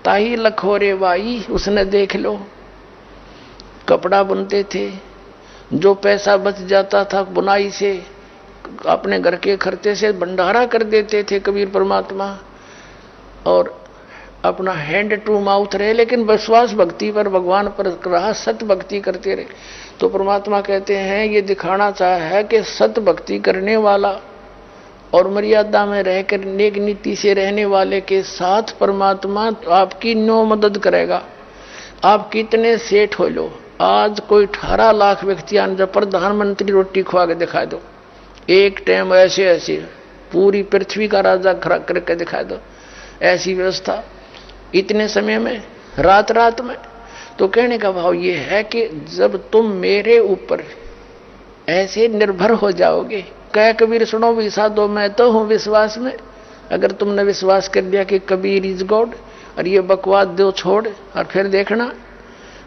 ताही लखोरे बाई। उसने देख लो, कपड़ा बुनते थे, जो पैसा बच जाता था बुनाई से अपने घर के खर्चे से भंडारा कर देते थे कबीर परमात्मा, और अपना हैंड टू माउथ रहे, लेकिन विश्वास भक्ति पर, भगवान पर रहा, सत भक्ति करते रहे। तो परमात्मा कहते हैं ये दिखाना चाहा है कि सत भक्ति करने वाला और मर्यादा में रहकर नेक नीति से रहने वाले के साथ परमात्मा आपकी नो मदद करेगा। आप कितने सेठ हो लो, आज कोई 18 लाख व्यक्ति आने, जब प्रधानमंत्री रोटी खुआ के दिखा दो, एक टाइम ऐसे ऐसे पूरी पृथ्वी का राजा खड़ा करके दिखा दो, ऐसी व्यवस्था इतने समय में, रात रात में। तो कहने का भाव ये है कि जब तुम मेरे ऊपर ऐसे निर्भर हो जाओगे, कह कबीर सुनो विसा दो, मैं तो हूं विश्वास में। अगर तुमने विश्वास कर दिया कि कबीर इज गॉड, और ये बकवाद दो छोड़, और फिर देखना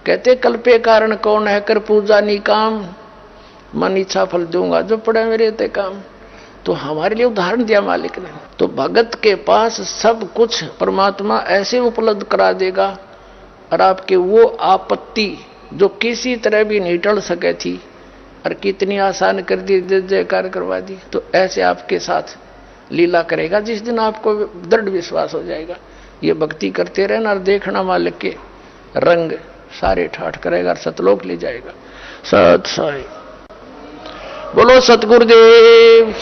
कहते कल्पे कारण कौन है कर पूजा नी काम, मन इच्छा फल दूंगा जो पड़े मेरे ते काम। तो हमारे लिए उदाहरण दिया मालिक ने। तो भगत के पास सब कुछ परमात्मा ऐसे उपलब्ध करा देगा, और आपके वो आपत्ति जो किसी तरह भी नहीं टल सके थी, और कितनी आसान कर दी, जय जयकार करवा दी, तो ऐसे आपके साथ लीला करेगा जिस दिन आपको दृढ़ विश्वास हो जाएगा। ये भक्ति करते रहना और देखना मालिक के रंग सारे ठाठ करेगा और सतलोक ले जाएगा। सत साई बोलो सतगुरुदेव।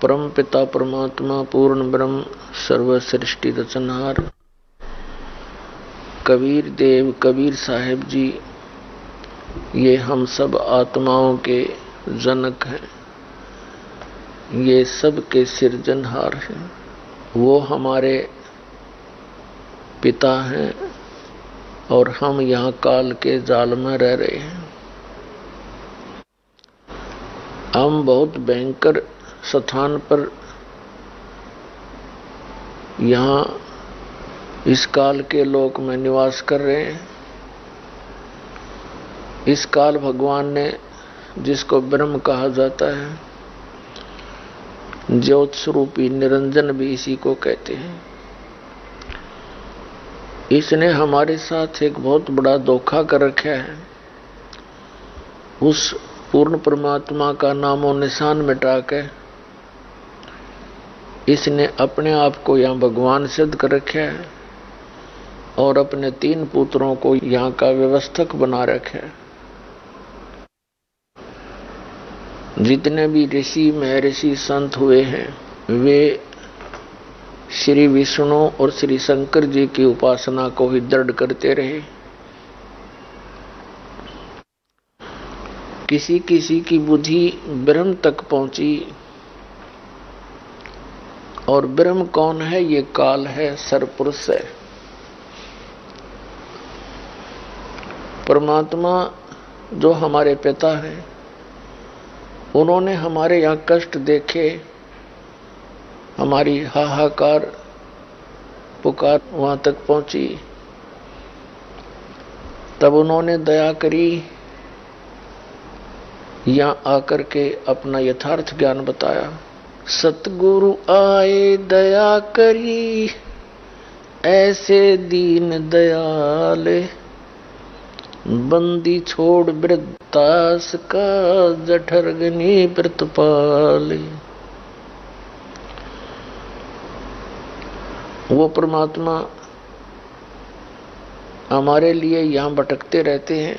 परम पिता परमात्मा पूर्ण ब्रह्म सर्व सृष्टि रचनहार कबीर देव कबीर साहेब जी, ये हम सब आत्माओं के जनक हैं, ये सब के सृजनहार हैं। वो हमारे पिता हैं और हम यहाँ काल के जाल में रह रहे हैं। हम बहुत भयंकर स्थान पर यहाँ इस काल के लोक में निवास कर रहे हैं। इस काल भगवान ने, जिसको ब्रह्म कहा जाता है, ज्योत स्वरूपी निरंजन भी इसी को कहते हैं, इसने हमारे साथ एक बहुत बड़ा धोखा कर रखा है। उस पूर्ण परमात्मा का नामो निशान मिटा के इसने अपने आप को यहाँ भगवान सिद्ध कर रखा है। और अपने 3 पुत्रों को यहाँ का व्यवस्थक बना रखे। जितने भी ऋषि महर्षि संत हुए हैं वे श्री विष्णु और श्री शंकर जी की उपासना को ही दृढ़ करते रहे। किसी किसी की बुद्धि ब्रह्म तक पहुंची, और ब्रह्म कौन है? ये काल है, सरपुरुष है। परमात्मा जो हमारे पिता हैं, उन्होंने हमारे यहाँ कष्ट देखे, हमारी हाहाकार पुकार वहां तक पहुंची, तब उन्होंने दया करी, यहाँ आकर के अपना यथार्थ ज्ञान बताया। सतगुरु आए दया करी, ऐसे दीन दयाल, बंदी छोड़ वृद्धास का, जठरगनी प्रतिपाल। वो परमात्मा हमारे लिए यहाँ भटकते रहते हैं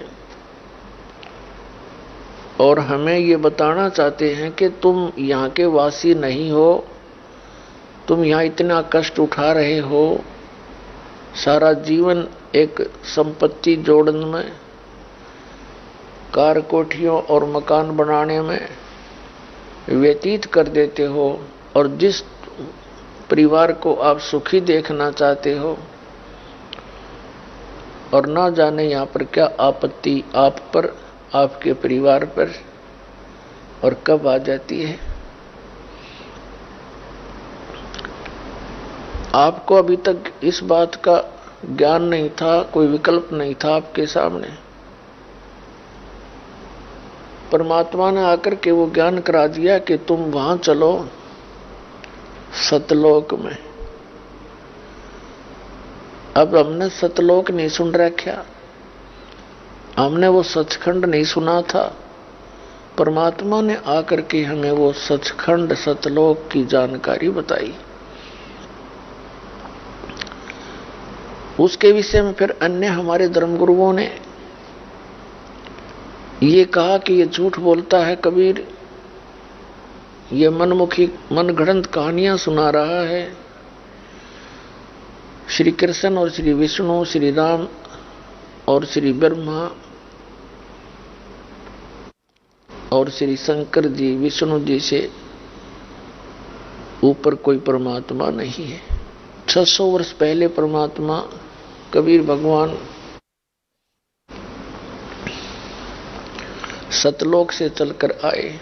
और हमें ये बताना चाहते हैं कि तुम यहाँ के वासी नहीं हो, तुम यहाँ इतना कष्ट उठा रहे हो, सारा जीवन एक संपत्ति जोड़ने में, कार कोठियों और मकान बनाने में व्यतीत कर देते हो, और जिस परिवार को आप सुखी देखना चाहते हो, और ना जाने यहाँ पर क्या आपत्ति आप पर, आपके परिवार पर और कब आ जाती है। आपको अभी तक इस बात का ज्ञान नहीं था, कोई विकल्प नहीं था आपके सामने। परमात्मा ने आकर के वो ज्ञान करा दिया कि तुम वहां चलो, सतलोक में। अब हमने सतलोक नहीं सुन रखा, हमने वो सचखंड नहीं सुना था। परमात्मा ने आकर के हमें वो सचखंड सतलोक की जानकारी बताई। उसके विषय में फिर अन्य हमारे धर्मगुरुओं ने ये कहा कि ये झूठ बोलता है कबीर, ये मनमुखी मनगढ़ंत कहानियां सुना रहा है। श्री कृष्ण और श्री विष्णु, श्री राम और श्री ब्रह्मा और श्री शंकर जी, विष्णु जी से ऊपर कोई परमात्मा नहीं है। 600 वर्ष पहले परमात्मा कबीर भगवान सतलोक से चलकर आए।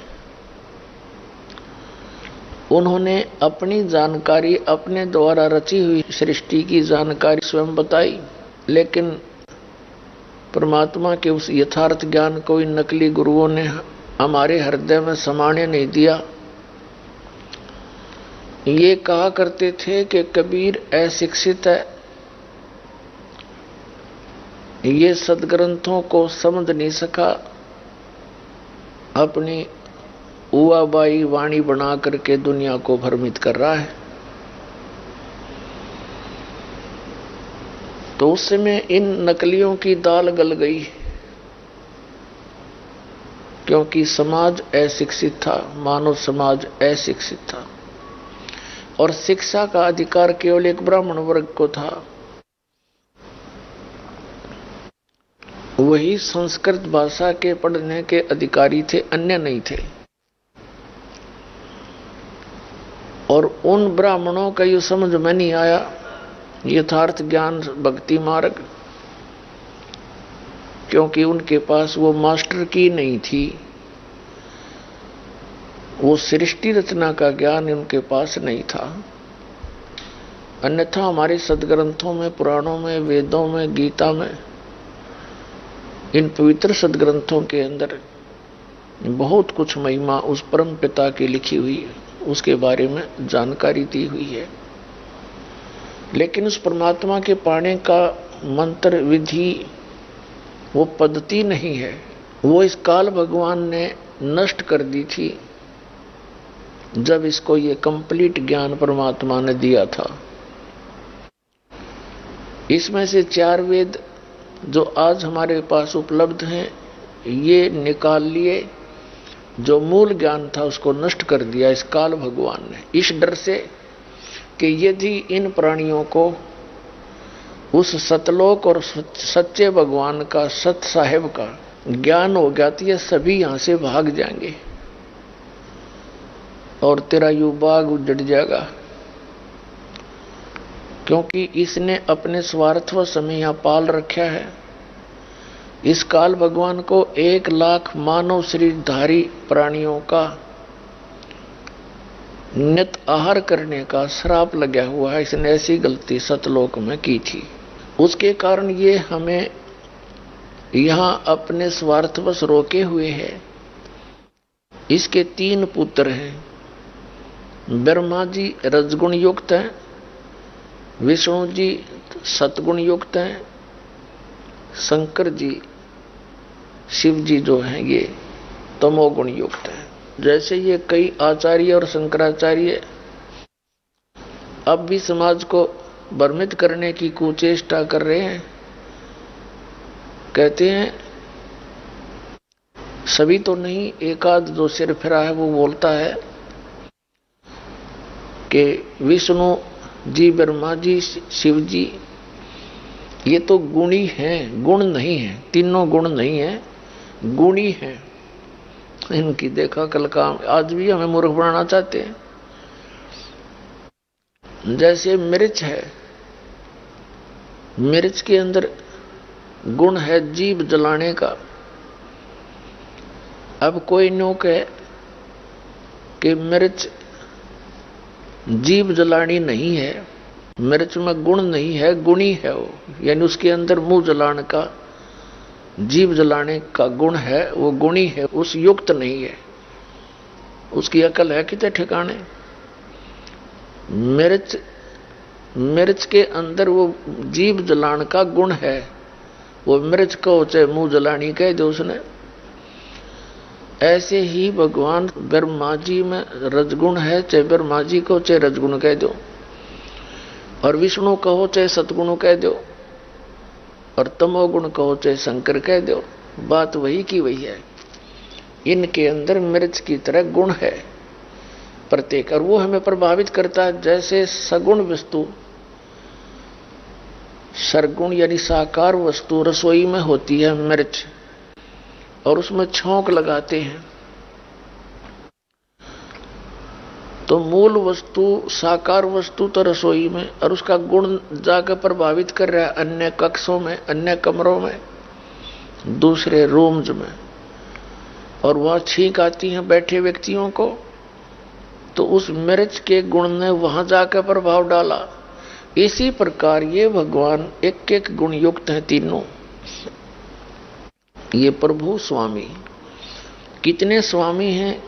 उन्होंने अपनी जानकारी, अपने द्वारा रची हुई सृष्टि की जानकारी स्वयं बताई, लेकिन परमात्मा के उस यथार्थ ज्ञान को इन नकली गुरुओं ने हमारे हृदय में समाने नहीं दिया। ये कहा करते थे कि कबीर अशिक्षित है, ये सदग्रंथों को समझ नहीं सका, अपनी उवाबाई वाणी बना करके दुनिया को भ्रमित कर रहा है। तो उस समय इन नकलियों की दाल गल गई, क्योंकि समाज अशिक्षित था, मानव समाज अशिक्षित था, और शिक्षा का अधिकार केवल एक ब्राह्मण वर्ग को था। वही संस्कृत भाषा के पढ़ने के अधिकारी थे, अन्य नहीं थे। और उन ब्राह्मणों का ये समझ में नहीं आया यथार्थ ज्ञान भक्ति मार्ग, क्योंकि उनके पास वो मास्टर की नहीं थी, वो सृष्टि रचना का ज्ञान उनके पास नहीं था। अन्यथा हमारे सदग्रंथों में, पुराणों में, वेदों में, गीता में, इन पवित्र सदग्रंथों के अंदर बहुत कुछ महिमा उस परम पिता की लिखी हुई है, उसके बारे में जानकारी दी हुई है। लेकिन उस परमात्मा के पाने का मंत्र विधि, वो पद्धति नहीं है, वो इस काल भगवान ने नष्ट कर दी थी जब इसको ये कंप्लीट ज्ञान परमात्मा ने दिया था। इसमें से 4 वेद जो आज हमारे पास उपलब्ध हैं, ये निकाल लिए। जो मूल ज्ञान था उसको नष्ट कर दिया इस काल भगवान ने, इस डर से कि यदि इन प्राणियों को उस सतलोक और सच्चे भगवान का, सत साहेब का ज्ञान हो गया तो ये सभी यहां से भाग जाएंगे और तेरा यू बाग उजड़ जाएगा। क्योंकि इसने अपने स्वार्थ व समय यहां पाल रखा है। इस काल भगवान को 1 लाख मानव शरीरधारी प्राणियों का नित आहार करने का श्राप लगा हुआ है। इसने ऐसी गलती सतलोक में की थी, उसके कारण ये हमें यहां अपने स्वार्थवश रोके हुए है। इसके 3 पुत्र हैं। ब्रह्मा जी रजगुण युक्त हैं, विष्णु जी सतगुण युक्त हैं, शंकर जी शिव जी जो हैं ये तमोगुण युक्त हैं। जैसे ये कई आचार्य और शंकराचार्य अब भी समाज को भ्रमित करने की कुचेष्टा कर रहे हैं। कहते हैं सभी तो नहीं, एकाध जो सिर फिरा है वो बोलता है कि विष्णु जी, ब्रह्मा जी, शिव जी ये तो गुणी हैं, गुण नहीं है। तीनों गुण नहीं है, गुणी हैं। इनकी देखा कल का आज भी हमें मूर्ख बनाना चाहते हैं। जैसे मिर्च है, मिर्च के अंदर गुण है जीभ जलाने का। अब कोई नो कहे कि मिर्च जीभ जलानी नहीं है, मिर्च में गुण नहीं है, गुणी है वो, यानी उसके अंदर मुंह जलाने का, जीभ जलाने का गुण है, वो गुणी है, उस युक्त नहीं है। उसकी अकल है कितने ठिकाने। मिर्च के अंदर वो जीभ जलाने का गुण है, वो मिर्च को चाहे मुंह जलानी कह दो उसने। ऐसे ही भगवान ब्रह्मा जी में रजगुण है, चाहे ब्रह्मा जी को चाहे रजगुण कह दो, और विष्णु कहो चाहे सतगुण कह दो, और तमोगुण कहो चाहे शंकर कह दो, बात वही की वही है। इनके अंदर मिर्च की तरह गुण है प्रत्येक, और वो हमें प्रभावित करता है। जैसे सगुण वस्तु, सरगुण यानी साकार वस्तु रसोई में होती है मिर्च, और उसमें छौंक लगाते हैं तो मूल वस्तु साकार वस्तु तो रसोई में, और उसका गुण जाकर प्रभावित कर रहा है अन्य कक्षों में, अन्य कमरों में, दूसरे रूम्स में, और वहां छींक आती है बैठे व्यक्तियों को, तो उस मिर्च के गुण ने वहां जाकर प्रभाव डाला। इसी प्रकार ये भगवान एक एक गुण युक्त है तीनों। ये प्रभु स्वामी, कितने स्वामी हैं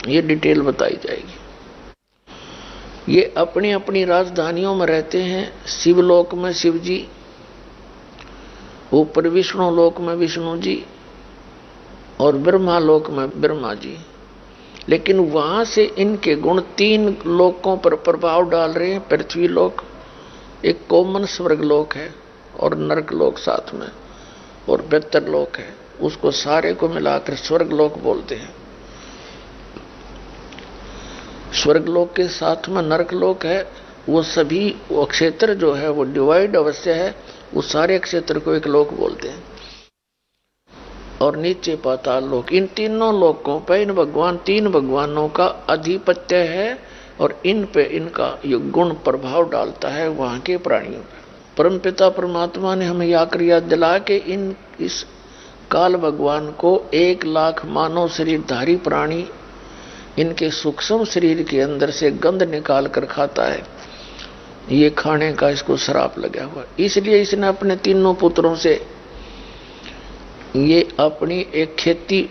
ये डिटेल बताई जाएगी। ये अपनी अपनी राजधानियों में रहते हैं। शिवलोक में शिव जी, ऊपर विष्णु लोक में विष्णु जी, और ब्रह्मा लोक में ब्रह्मा जी। लेकिन वहां से इनके गुण 3 लोकों पर प्रभाव डाल रहे हैं। पृथ्वी लोक एक कॉमन स्वर्ग लोक है, और नरक लोक साथ में, और बेहतर लोक है, उसको सारे को मिलाकर स्वर्ग लोक बोलते हैं। स्वर्ग लोक के साथ में नरक लोक है। वो सभी वो क्षेत्र जो है वो डिवाइड अवश्य है, उस सारे क्षेत्र को एक लोक बोलते हैं। और नीचे पाताल लोक, इन तीनों लोकों पर इन 3 भगवानों का आधिपत्य है, और इन पे इनका ये गुण प्रभाव डालता है वहां के प्राणियों पर। परमपिता परमात्मा ने हमें याद दिला के इस काल भगवान को 1 लाख मानव शरीरधारी प्राणी इनके सूक्ष्म शरीर के अंदर से गंध निकाल कर खाता है। ये खाने का इसको श्राप लगा हुआ, इसलिए इसने अपने 3 पुत्रों से ये अपनी एक खेती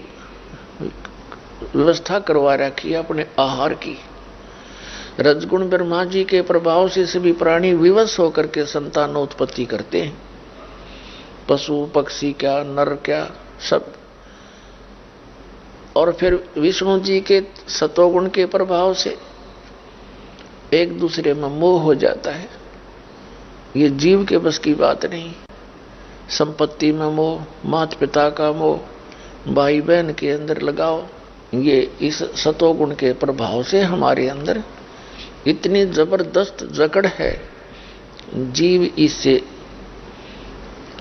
व्यवस्था करवा रखी है अपने आहार की। रजगुण ब्रह्मा जी के प्रभाव से सभी प्राणी विवश होकर के संतानोत्पत्ति करते हैं, पशु पक्षी क्या, नर क्या, सब। और फिर विष्णु जी के सतोगुण के प्रभाव से एक दूसरे में मोह हो जाता है, ये जीव के बस की बात नहीं। संपत्ति में मोह, माता पिता का मोह, भाई बहन के अंदर लगाओ, ये इस सतोगुण के प्रभाव से हमारे अंदर इतनी जबरदस्त जकड़ है, जीव इससे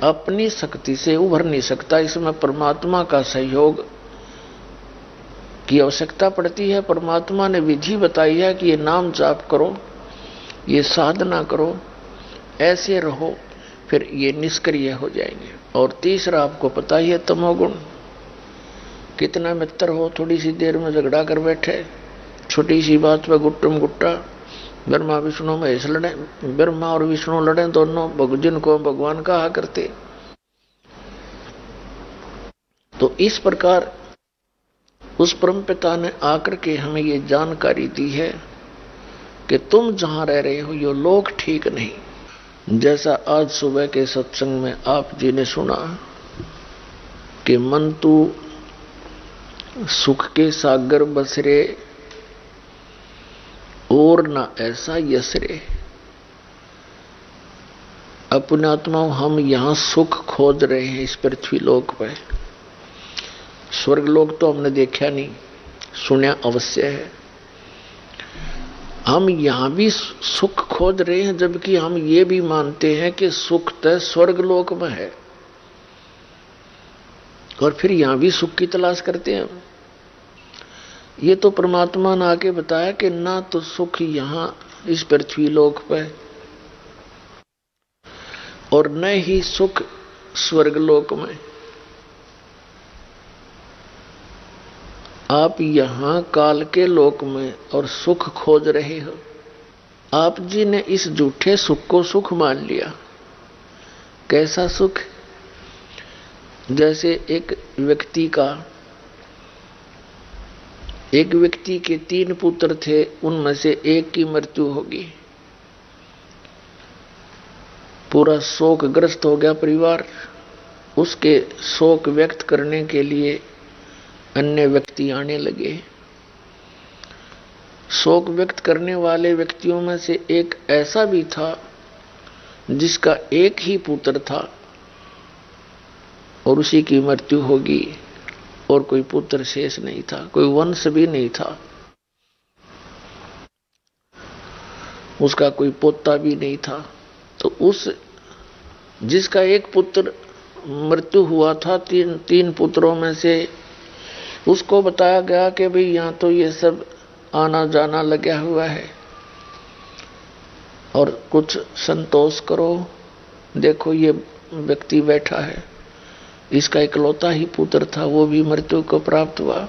अपनी शक्ति से उभर नहीं सकता। इसमें परमात्मा का सहयोग की आवश्यकता पड़ती है। परमात्मा ने विधि बताई है कि ये नाम जाप करो, ये साधना करो, ऐसे रहो, फिर ये निष्क्रिय हो जाएंगे। और तीसरा आपको पता ही है तमोगुण। कितना मित्र हो, थोड़ी सी देर में झगड़ा कर बैठे, छोटी सी बात पे गुट्टम गुट्टा, ब्रह्मा विष्णु महेश लड़े, ब्रह्मा और विष्णु लड़े दोनों, जिनको भगवान कहा करते। तो इस प्रकार उस परमपिता ने आकर के हमें ये जानकारी दी है कि तुम जहां रह रहे हो ये लोग ठीक नहीं। जैसा आज सुबह के सत्संग में आप जी ने सुना कि मन तू सुख के सागर बसरे और ना ऐसा यसरे। अपने आत्माओं हम यहां सुख खोज रहे हैं इस पृथ्वी लोक पर। स्वर्ग लोक तो हमने देखा नहीं, सुना अवश्य है। हम यहां भी सुख खोज रहे हैं, जबकि हम ये भी मानते हैं कि सुख तो स्वर्ग लोक में है, और फिर यहां भी सुख की तलाश करते हैं। ये तो परमात्मा ने आके बताया कि ना तो सुख यहां इस पृथ्वी लोक पर और न ही सुख स्वर्ग लोक में। आप यहां काल के लोक में और सुख खोज रहे हो। आप जी ने इस झूठे सुख को सुख मान लिया। कैसा सुख? जैसे एक व्यक्ति के 3 पुत्र थे, उनमें से एक की मृत्यु होगी, पूरा शोकग्रस्त हो गया परिवार। उसके शोक व्यक्त करने के लिए अन्य व्यक्ति आने लगे। शोक व्यक्त करने वाले व्यक्तियों में से एक ऐसा भी था जिसका एक ही पुत्र था और उसी की मृत्यु होगी, और कोई पुत्र शेष नहीं था, कोई वंश भी नहीं था, उसका कोई पोता भी नहीं था। तो उस जिसका एक पुत्र मृत्यु हुआ था, तीन पुत्रों में से, उसको बताया गया कि भाई यहां तो ये सब आना जाना लगा हुआ है और कुछ संतोष करो। देखो ये व्यक्ति बैठा है, इसका इकलौता ही पुत्र था, वो भी मृत्यु को प्राप्त हुआ।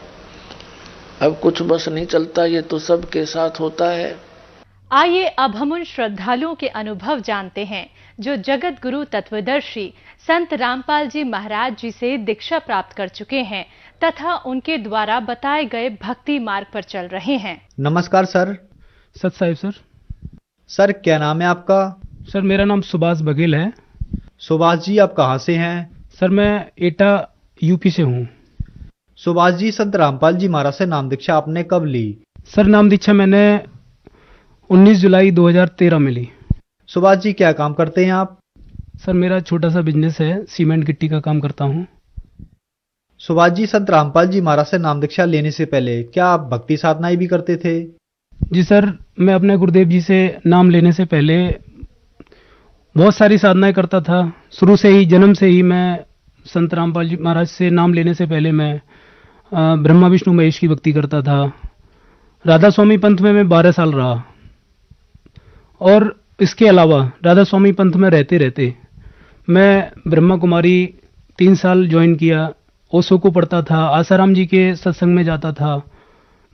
अब कुछ बस नहीं चलता, ये तो सबके साथ होता है। आइए अब हम उन श्रद्धालुओं के अनुभव जानते हैं जो जगत गुरु तत्वदर्शी संत रामपाल जी महाराज जी से दीक्षा प्राप्त कर चुके हैं तथा उनके द्वारा बताए गए भक्ति मार्ग पर चल रहे हैं। नमस्कार सर। सत साहिब सर। सर क्या नाम है आपका? सर मेरा नाम सुभाष बघेल है। सुभाष जी आप कहाँ से हैं? सर मैं एटा यूपी से हूँ। सुभाष जी संत रामपाल जी महाराज से नाम दीक्षा आपने कब ली? सर नाम दीक्षा मैंने 19 जुलाई 2013 में ली। सुभाष जी क्या काम करते हैं आप? सर मेरा छोटा सा बिजनेस है, सीमेंट गिट्टी का काम करता हूँ। सुभाष जी संत रामपाल जी महाराज से नाम दीक्षा लेने से पहले क्या आप भक्ति साधनाएं भी करते थे? जी सर, मैं अपने गुरुदेव जी से नाम लेने से पहले बहुत सारी साधनाएं करता था। शुरू से ही, जन्म से ही मैं संत रामपाल जी महाराज से नाम लेने से पहले मैं ब्रह्मा विष्णु महेश की भक्ति करता था। राधा स्वामी पंथ में मैं 12 साल रहा, और इसके अलावा राधा स्वामी पंथ में रहते रहते मैं ब्रह्मा कुमारी 3 साल ज्वाइन किया। ओशो को पढ़ता था, आसाराम जी के सत्संग में जाता था।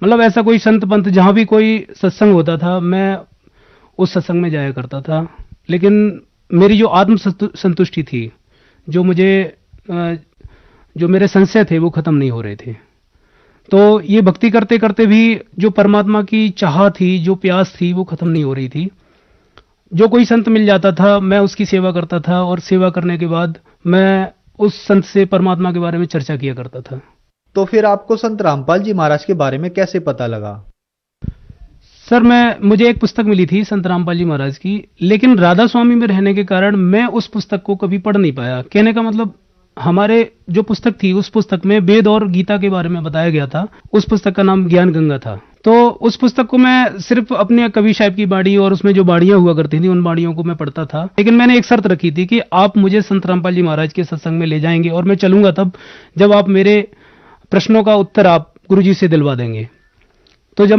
मतलब ऐसा कोई संत पंथ जहां भी कोई सत्संग होता था मैं उस सत्संग में जाया करता था। लेकिन मेरी जो आत्म संतुष्टि थी, जो मेरे संशय थे वो खत्म नहीं हो रहे थे। तो ये भक्ति करते करते भी जो परमात्मा की चाह थी, जो प्यास थी, वो खत्म नहीं हो रही थी। जो कोई संत मिल जाता था मैं उसकी सेवा करता था, और सेवा करने के बाद मैं उस संत से परमात्मा के बारे में चर्चा किया करता था। तो फिर आपको संत रामपाल जी महाराज के बारे में कैसे पता लगा? सर मुझे एक पुस्तक मिली थी संत रामपाल जी महाराज की, लेकिन राधा स्वामी में रहने के कारण मैं उस पुस्तक को कभी पढ़ नहीं पाया। कहने का मतलब हमारे जो पुस्तक थी उस पुस्तक में वेद और गीता के बारे में बताया गया था। उस पुस्तक का नाम ज्ञान गंगा था। तो उस पुस्तक को मैं सिर्फ अपने कवि साहब की बाणी और उसमें जो बाणियां हुआ करती थी उन बाणियों को मैं पढ़ता था। लेकिन मैंने एक शर्त रखी थी कि आप मुझे संत रामपाल जी महाराज के सत्संग में ले जाएंगे और मैं चलूंगा तब जब आप मेरे प्रश्नों का उत्तर आप गुरुजी से दिलवा देंगे। तो जब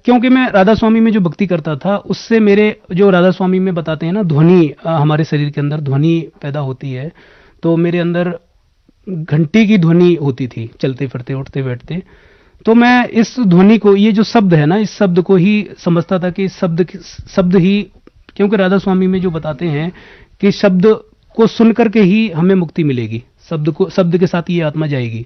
क्योंकि मैं राधा स्वामी में जो भक्ति करता था उससे मेरे जो राधा स्वामी में बताते हैं ना ध्वनि, हमारे शरीर के अंदर ध्वनि पैदा होती है, तो मेरे अंदर घंटी की ध्वनि होती थी चलते फिरते उठते बैठते। तो मैं इस ध्वनि को, ये जो शब्द है ना, इस शब्द को ही समझता था कि इस शब्द ही, क्योंकि राधा स्वामी में जो बताते हैं कि शब्द को सुनकर के ही हमें मुक्ति मिलेगी, शब्द के साथ ये आत्मा जाएगी।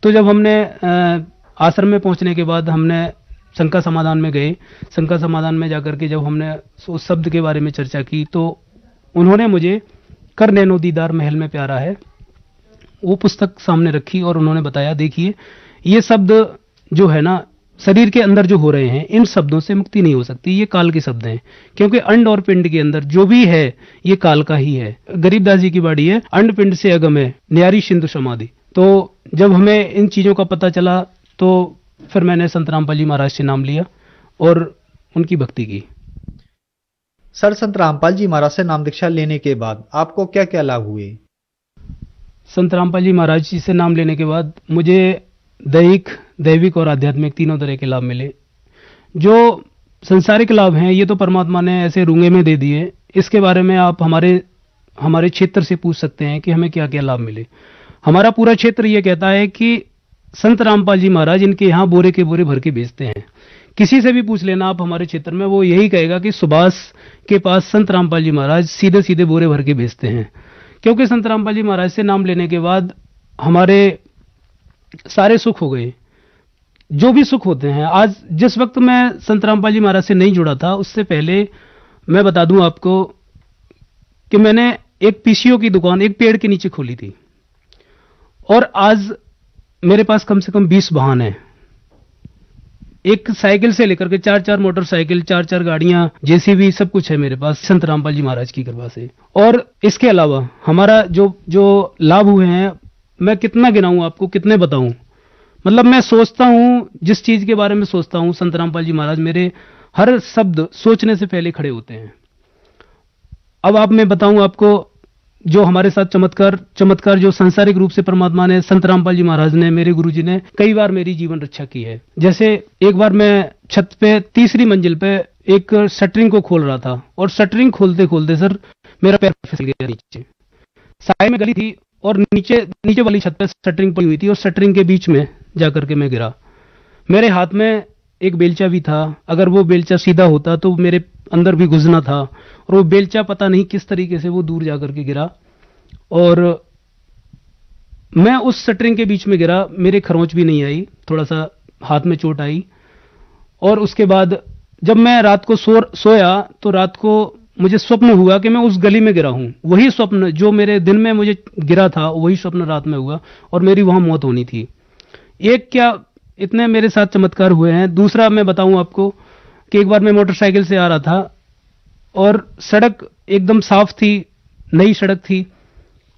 तो जब हमने आश्रम में पहुंचने के बाद हमने शंका समाधान में गए। शंका समाधान में जाकर के जब हमने उस शब्द के बारे में चर्चा की तो उन्होंने मुझे कर नैनो दीदार महल में प्यारा है वो पुस्तक सामने रखी और उन्होंने बताया, देखिए ये शब्द जो है ना शरीर के अंदर जो हो रहे हैं, इन शब्दों से मुक्ति नहीं हो सकती, ये काल के शब्द हैं, क्योंकि अंड और पिंड के अंदर जो भी है ये काल का ही है। गरीबदास जी की बाड़ी है, अंड पिंड से अगम है न्यारी सिंधु समाधि। तो जब हमें इन चीजों का पता चला तो फिर मैंने संत रामपाल जी महाराज से नाम लिया और उनकी भक्ति की। सर, संत रामपाल जी महाराज से नाम दीक्षा लेने के बाद आपको क्या क्या लाभ हुए? संत रामपाल जी महाराज जी से नाम लेने के बाद मुझे दैविक और आध्यात्मिक तीनों तरह के लाभ मिले। जो संसारिक लाभ हैं ये तो परमात्मा ने ऐसे रूंगे में दे दिए, इसके बारे में आप हमारे क्षेत्र से पूछ सकते हैं कि हमें क्या क्या लाभ मिले। हमारा पूरा क्षेत्र ये कहता है कि संत रामपाल जी महाराज इनके यहाँ बोरे के बोरे भर के बेचते हैं। किसी से भी पूछ लेना आप हमारे क्षेत्र में, वो यही कहेगा कि सुभाष के पास संत रामपाल जी महाराज सीधे सीधे बोरे भर के बेचते हैं। क्योंकि संत रामपाल जी महाराज से नाम लेने के बाद हमारे सारे सुख हो गए, जो भी सुख होते हैं। आज जिस वक्त मैं संत रामपाल जी महाराज से नहीं जुड़ा था उससे पहले मैं बता दूं आपको कि मैंने एक पीसीओ की दुकान एक पेड़ के नीचे खोली थी और आज मेरे पास कम से कम 20 वाहन हैं। एक साइकिल से लेकर के 4-4 मोटरसाइकिल, 4-4 गाड़ियां, जेसीबी, सब कुछ है मेरे पास संत रामपाल जी महाराज की कृपा से। और इसके अलावा हमारा जो लाभ हुए हैं मैं कितना गिनाऊं आपको, कितने बताऊं। मतलब मैं सोचता हूं, जिस चीज के बारे में सोचता हूं संत रामपाल जी महाराज मेरे हर शब्द सोचने से पहले खड़े होते हैं। अब मैं बताऊं आपको जो हमारे साथ चमत्कार जो सांसारिक रूप से परमात्मा ने, संत रामपाल जी महाराज ने, मेरे गुरुजी ने कई बार मेरी जीवन रक्षा की है। जैसे एक बार मैं छत पे 3री मंजिल पे एक शटरिंग को खोल रहा था और शटरिंग खोलते खोलते सर मेरा पैर फिसल गया नीचे। साइड में गली थी और नीचे वाली छत पे शटरिंग पड़ी हुई थी और शटरिंग के बीच में जाकर के मैं गिरा। मेरे हाथ में एक बेलचा भी था, अगर वो बेलचा सीधा होता तो मेरे अंदर भी घुसना था और वो बेलचा पता नहीं किस तरीके से वो दूर जाकर के गिरा और मैं उस शटरिंग के बीच में गिरा। मेरे खरोंच भी नहीं आई, थोड़ा सा हाथ में चोट आई। और उसके बाद जब मैं रात को सोया तो रात को मुझे स्वप्न हुआ कि मैं उस गली में गिरा हूं। वही स्वप्न जो मेरे दिन में मुझे गिरा था वही स्वप्न रात में हुआ और मेरी वहां मौत होनी थी। एक क्या, इतने मेरे साथ चमत्कार हुए हैं। दूसरा मैं बताऊं आपको कि एक बार मैं मोटरसाइकिल से आ रहा था और सड़क एकदम साफ थी, नई सड़क थी।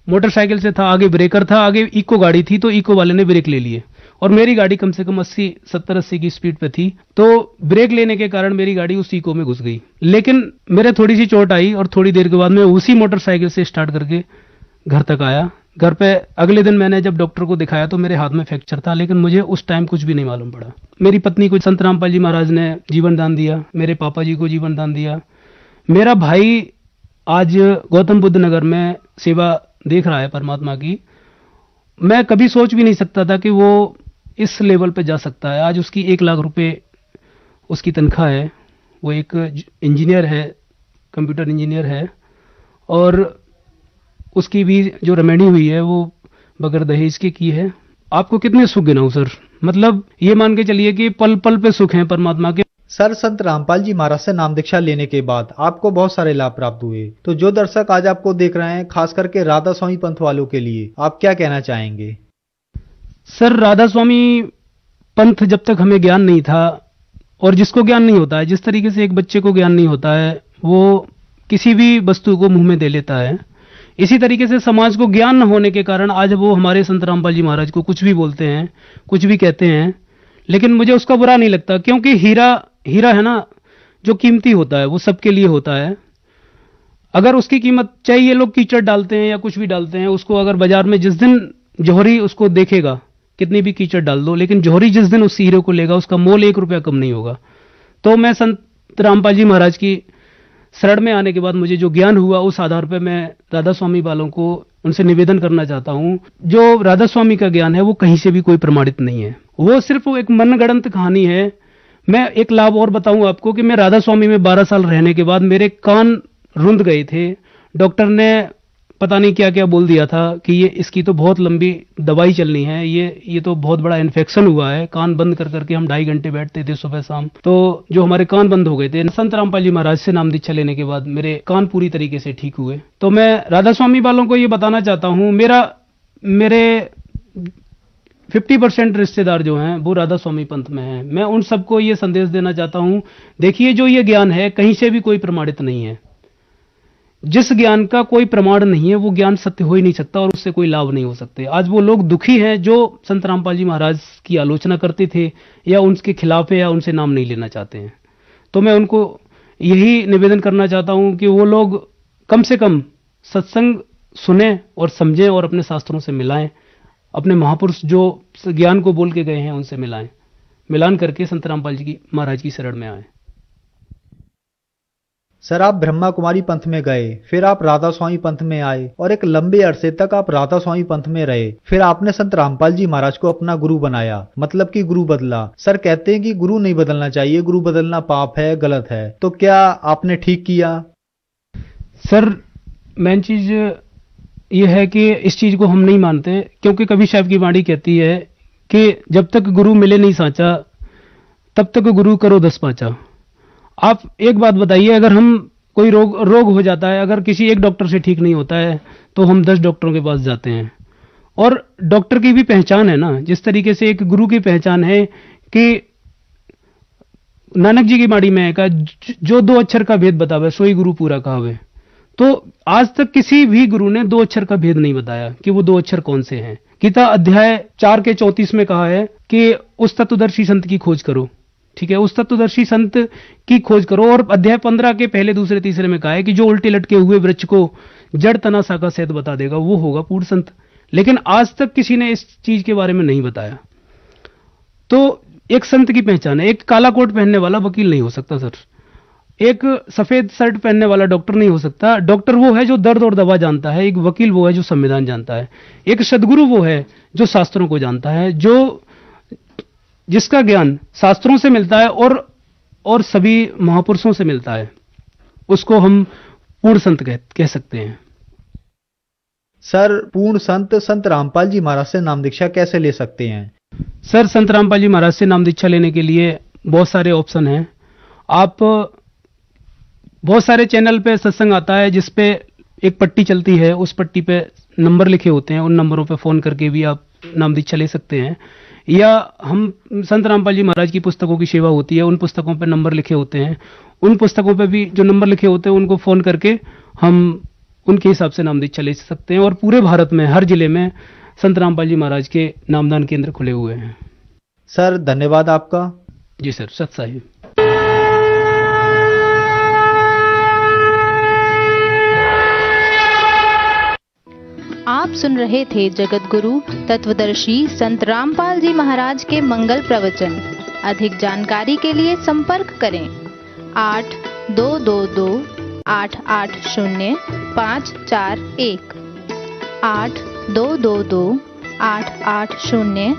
मोटरसाइकिल से था, आगे ब्रेकर था, आगे इको गाड़ी थी तो इको वाले ने ब्रेक ले लिए और मेरी गाड़ी कम से कम 70-80 की स्पीड पे थी। तो ब्रेक लेने के कारण मेरी गाड़ी उस इको में घुस गई। लेकिन मेरे थोड़ी सी चोट आई और थोड़ी देर के बाद मैं उसी मोटरसाइकिल से स्टार्ट करके घर तक आया। घर पे अगले दिन मैंने जब डॉक्टर को दिखाया तो मेरे हाथ में फ्रैक्चर था, लेकिन मुझे उस टाइम कुछ भी नहीं मालूम पड़ा। मेरी पत्नी को संत रामपाल जी महाराज ने जीवन दान दिया, मेरे पापा जी को जीवन दान दिया। मेरा भाई आज गौतम बुद्ध नगर में सेवा देख रहा है परमात्मा की। मैं कभी सोच भी नहीं सकता था कि वो इस लेवल पे जा सकता है। आज उसकी 1 लाख रुपए उसकी तनख्वाह है। वो एक इंजीनियर है, कंप्यूटर इंजीनियर है और उसकी भी जो रेमेडी हुई है वो बगैर दहेज की है। आपको कितने सुख गिनाऊं सर, मतलब ये मान के चलिए कि पल पल पे सुख है परमात्मा के। सर, संत रामपाल जी महाराज से नाम दीक्षा लेने के बाद आपको बहुत सारे लाभ प्राप्त हुए, तो जो दर्शक आज आपको देख रहे हैं, खास करके राधा स्वामी पंथ वालों के लिए आप क्या कहना चाहेंगे? सर, राधा स्वामी पंथ जब तक हमें ज्ञान नहीं था और जिसको ज्ञान नहीं होता है, जिस तरीके से एक बच्चे को ज्ञान नहीं होता है वो किसी भी वस्तु को मुंह में दे लेता है, इसी तरीके से समाज को ज्ञान न होने के कारण आज वो हमारे संत रामपाल जी महाराज को कुछ भी बोलते हैं, कुछ भी कहते हैं, लेकिन मुझे उसका बुरा नहीं लगता, क्योंकि हीरा है ना, जो कीमती होता है वो सबके लिए होता है। अगर उसकी कीमत, चाहे ये लोग कीचड़ डालते हैं या कुछ भी डालते हैं, उसको अगर बाजार में जिस दिन जौहरी उसको देखेगा, कितनी भी कीचड़ डाल दो, लेकिन जौहरी जिस दिन उस हीरे को लेगा उसका मोल 1 रुपया कम नहीं होगा। तो मैं संत रामपाल जी महाराज की शरण में आने के बाद मुझे जो ज्ञान हुआ, उस आधार पर मैं राधा स्वामी वालों को उनसे निवेदन करना चाहता हूं, जो राधा स्वामी का ज्ञान है वो कहीं से भी कोई प्रमाणित नहीं है, वो सिर्फ एक मनगढ़ंत कहानी है। मैं एक लाभ और बताऊं आपको कि मैं राधा स्वामी में 12 साल रहने के बाद मेरे कान रुंध गए थे। डॉक्टर ने पता नहीं क्या क्या बोल दिया था कि ये इसकी तो बहुत लंबी दवाई चलनी है, ये तो बहुत बड़ा इन्फेक्शन हुआ है। कान बंद कर करके हम 2.5 घंटे बैठते थे सुबह शाम, तो जो हमारे कान बंद हो गए थे, संत रामपाल जी महाराज से नाम दीक्षा लेने के बाद मेरे कान पूरी तरीके से ठीक हुए। तो मैं राधा स्वामी वालों को ये बताना चाहता हूं, मेरे 50% रिश्तेदार जो हैं वो राधा स्वामी पंथ में हैं। मैं उन सबको ये संदेश देना चाहता हूं, देखिए जो ये ज्ञान है कहीं से भी कोई प्रमाणित नहीं है। जिस ज्ञान का कोई प्रमाण नहीं है वो ज्ञान सत्य हो ही नहीं सकता और उससे कोई लाभ नहीं हो सकते। आज वो लोग दुखी हैं जो संत रामपाल जी महाराज की आलोचना करते थे या उनके खिलाफ है या उनसे नाम नहीं लेना चाहते हैं। तो मैं उनको यही निवेदन करना चाहता हूं कि वो लोग कम से कम सत्संग सुने और समझें और अपने शास्त्रों से मिलाएं, अपने महापुरुष जो ज्ञान को बोल के गए हैं उनसे मिलान करके संत रामपाल जी महाराज की शरण में आए। सर, आप ब्रह्मा कुमारी पंथ में गए, फिर आप राधा स्वामी पंथ में आए और एक लंबे अरसे तक आप राधा स्वामी पंथ में रहे। फिर आपने संत रामपाल जी महाराज को अपना गुरु बनाया, मतलब कि गुरु बदला। सर कहते हैं कि गुरु नहीं बदलना चाहिए, गुरु बदलना पाप है, गलत है। तो क्या आपने ठीक किया? सर, मेन चीज ये है कि इस चीज को हम नहीं मानते, क्योंकि कबीर साहब की वाणी कहती है कि जब तक गुरु मिले नहीं साचा, तब तक गुरु करो 10 पाचा। आप एक बात बताइए, अगर हम कोई रोग हो जाता है, अगर किसी एक डॉक्टर से ठीक नहीं होता है तो हम 10 डॉक्टरों के पास जाते हैं। और डॉक्टर की भी पहचान है ना, जिस तरीके से एक गुरु की पहचान है कि नानक जी की बाणी में है जो 2 अक्षर का भेद बतावे सोई गुरु पूरा कहावे। तो आज तक किसी भी गुरु ने 2 अक्षर का भेद नहीं बताया कि वो 2 अक्षर कौन से हैं। गीता अध्याय 4 के 34 में कहा है कि उस तत्वदर्शी संत की खोज करो। ठीक है, उस तत्वदर्शी संत की खोज करो। और अध्याय 15 के पहले, दूसरे, तीसरे में कहा है कि जो उल्टे लटके हुए वृक्ष को जड़ तना शाखा सहित बता देगा वो होगा पूर्ण संत। लेकिन आज तक किसी ने इस चीज के बारे में नहीं बताया। तो एक संत की पहचान है, एक काला कोट पहनने वाला वकील नहीं हो सकता सर, एक सफेद शर्ट पहनने वाला डॉक्टर नहीं हो सकता। डॉक्टर वो है जो दर्द और दवा जानता है, एक वकील वो है जो संविधान जानता है, एक सदगुरु वो है जो शास्त्रों को जानता है, जिसका ज्ञान शास्त्रों से मिलता है और सभी महापुरुषों से मिलता है, उसको हम पूर्ण संत कह सकते हैं। सर, पूर्ण संत रामपाल जी महाराज से नाम दीक्षा कैसे ले सकते हैं? सर, संत रामपाल जी महाराज से नाम दीक्षा लेने के लिए बहुत सारे ऑप्शन हैं। आप बहुत सारे चैनल पे सत्संग आता है जिसपे एक पट्टी चलती है, उस पट्टी पे नंबर लिखे होते हैं, उन नंबरों पे फोन करके भी आप नाम दीक्षा ले सकते हैं। या हम संत रामपाल जी महाराज की पुस्तकों की सेवा होती है, उन पुस्तकों पे नंबर लिखे होते हैं, उन पुस्तकों पे भी जो नंबर लिखे होते हैं उनको फोन करके हम उनके हिसाब से नाम दीक्षा ले सकते हैं। और पूरे भारत में हर जिले में संत रामपाल जी महाराज के नामदान केंद्र खुले हुए हैं। सर, धन्यवाद आपका। जी सर, सत साहिब। आप सुन रहे थे जगत गुरु तत्वदर्शी संत रामपाल जी महाराज के मंगल प्रवचन। अधिक जानकारी के लिए संपर्क करें 8222 880 541 8222 880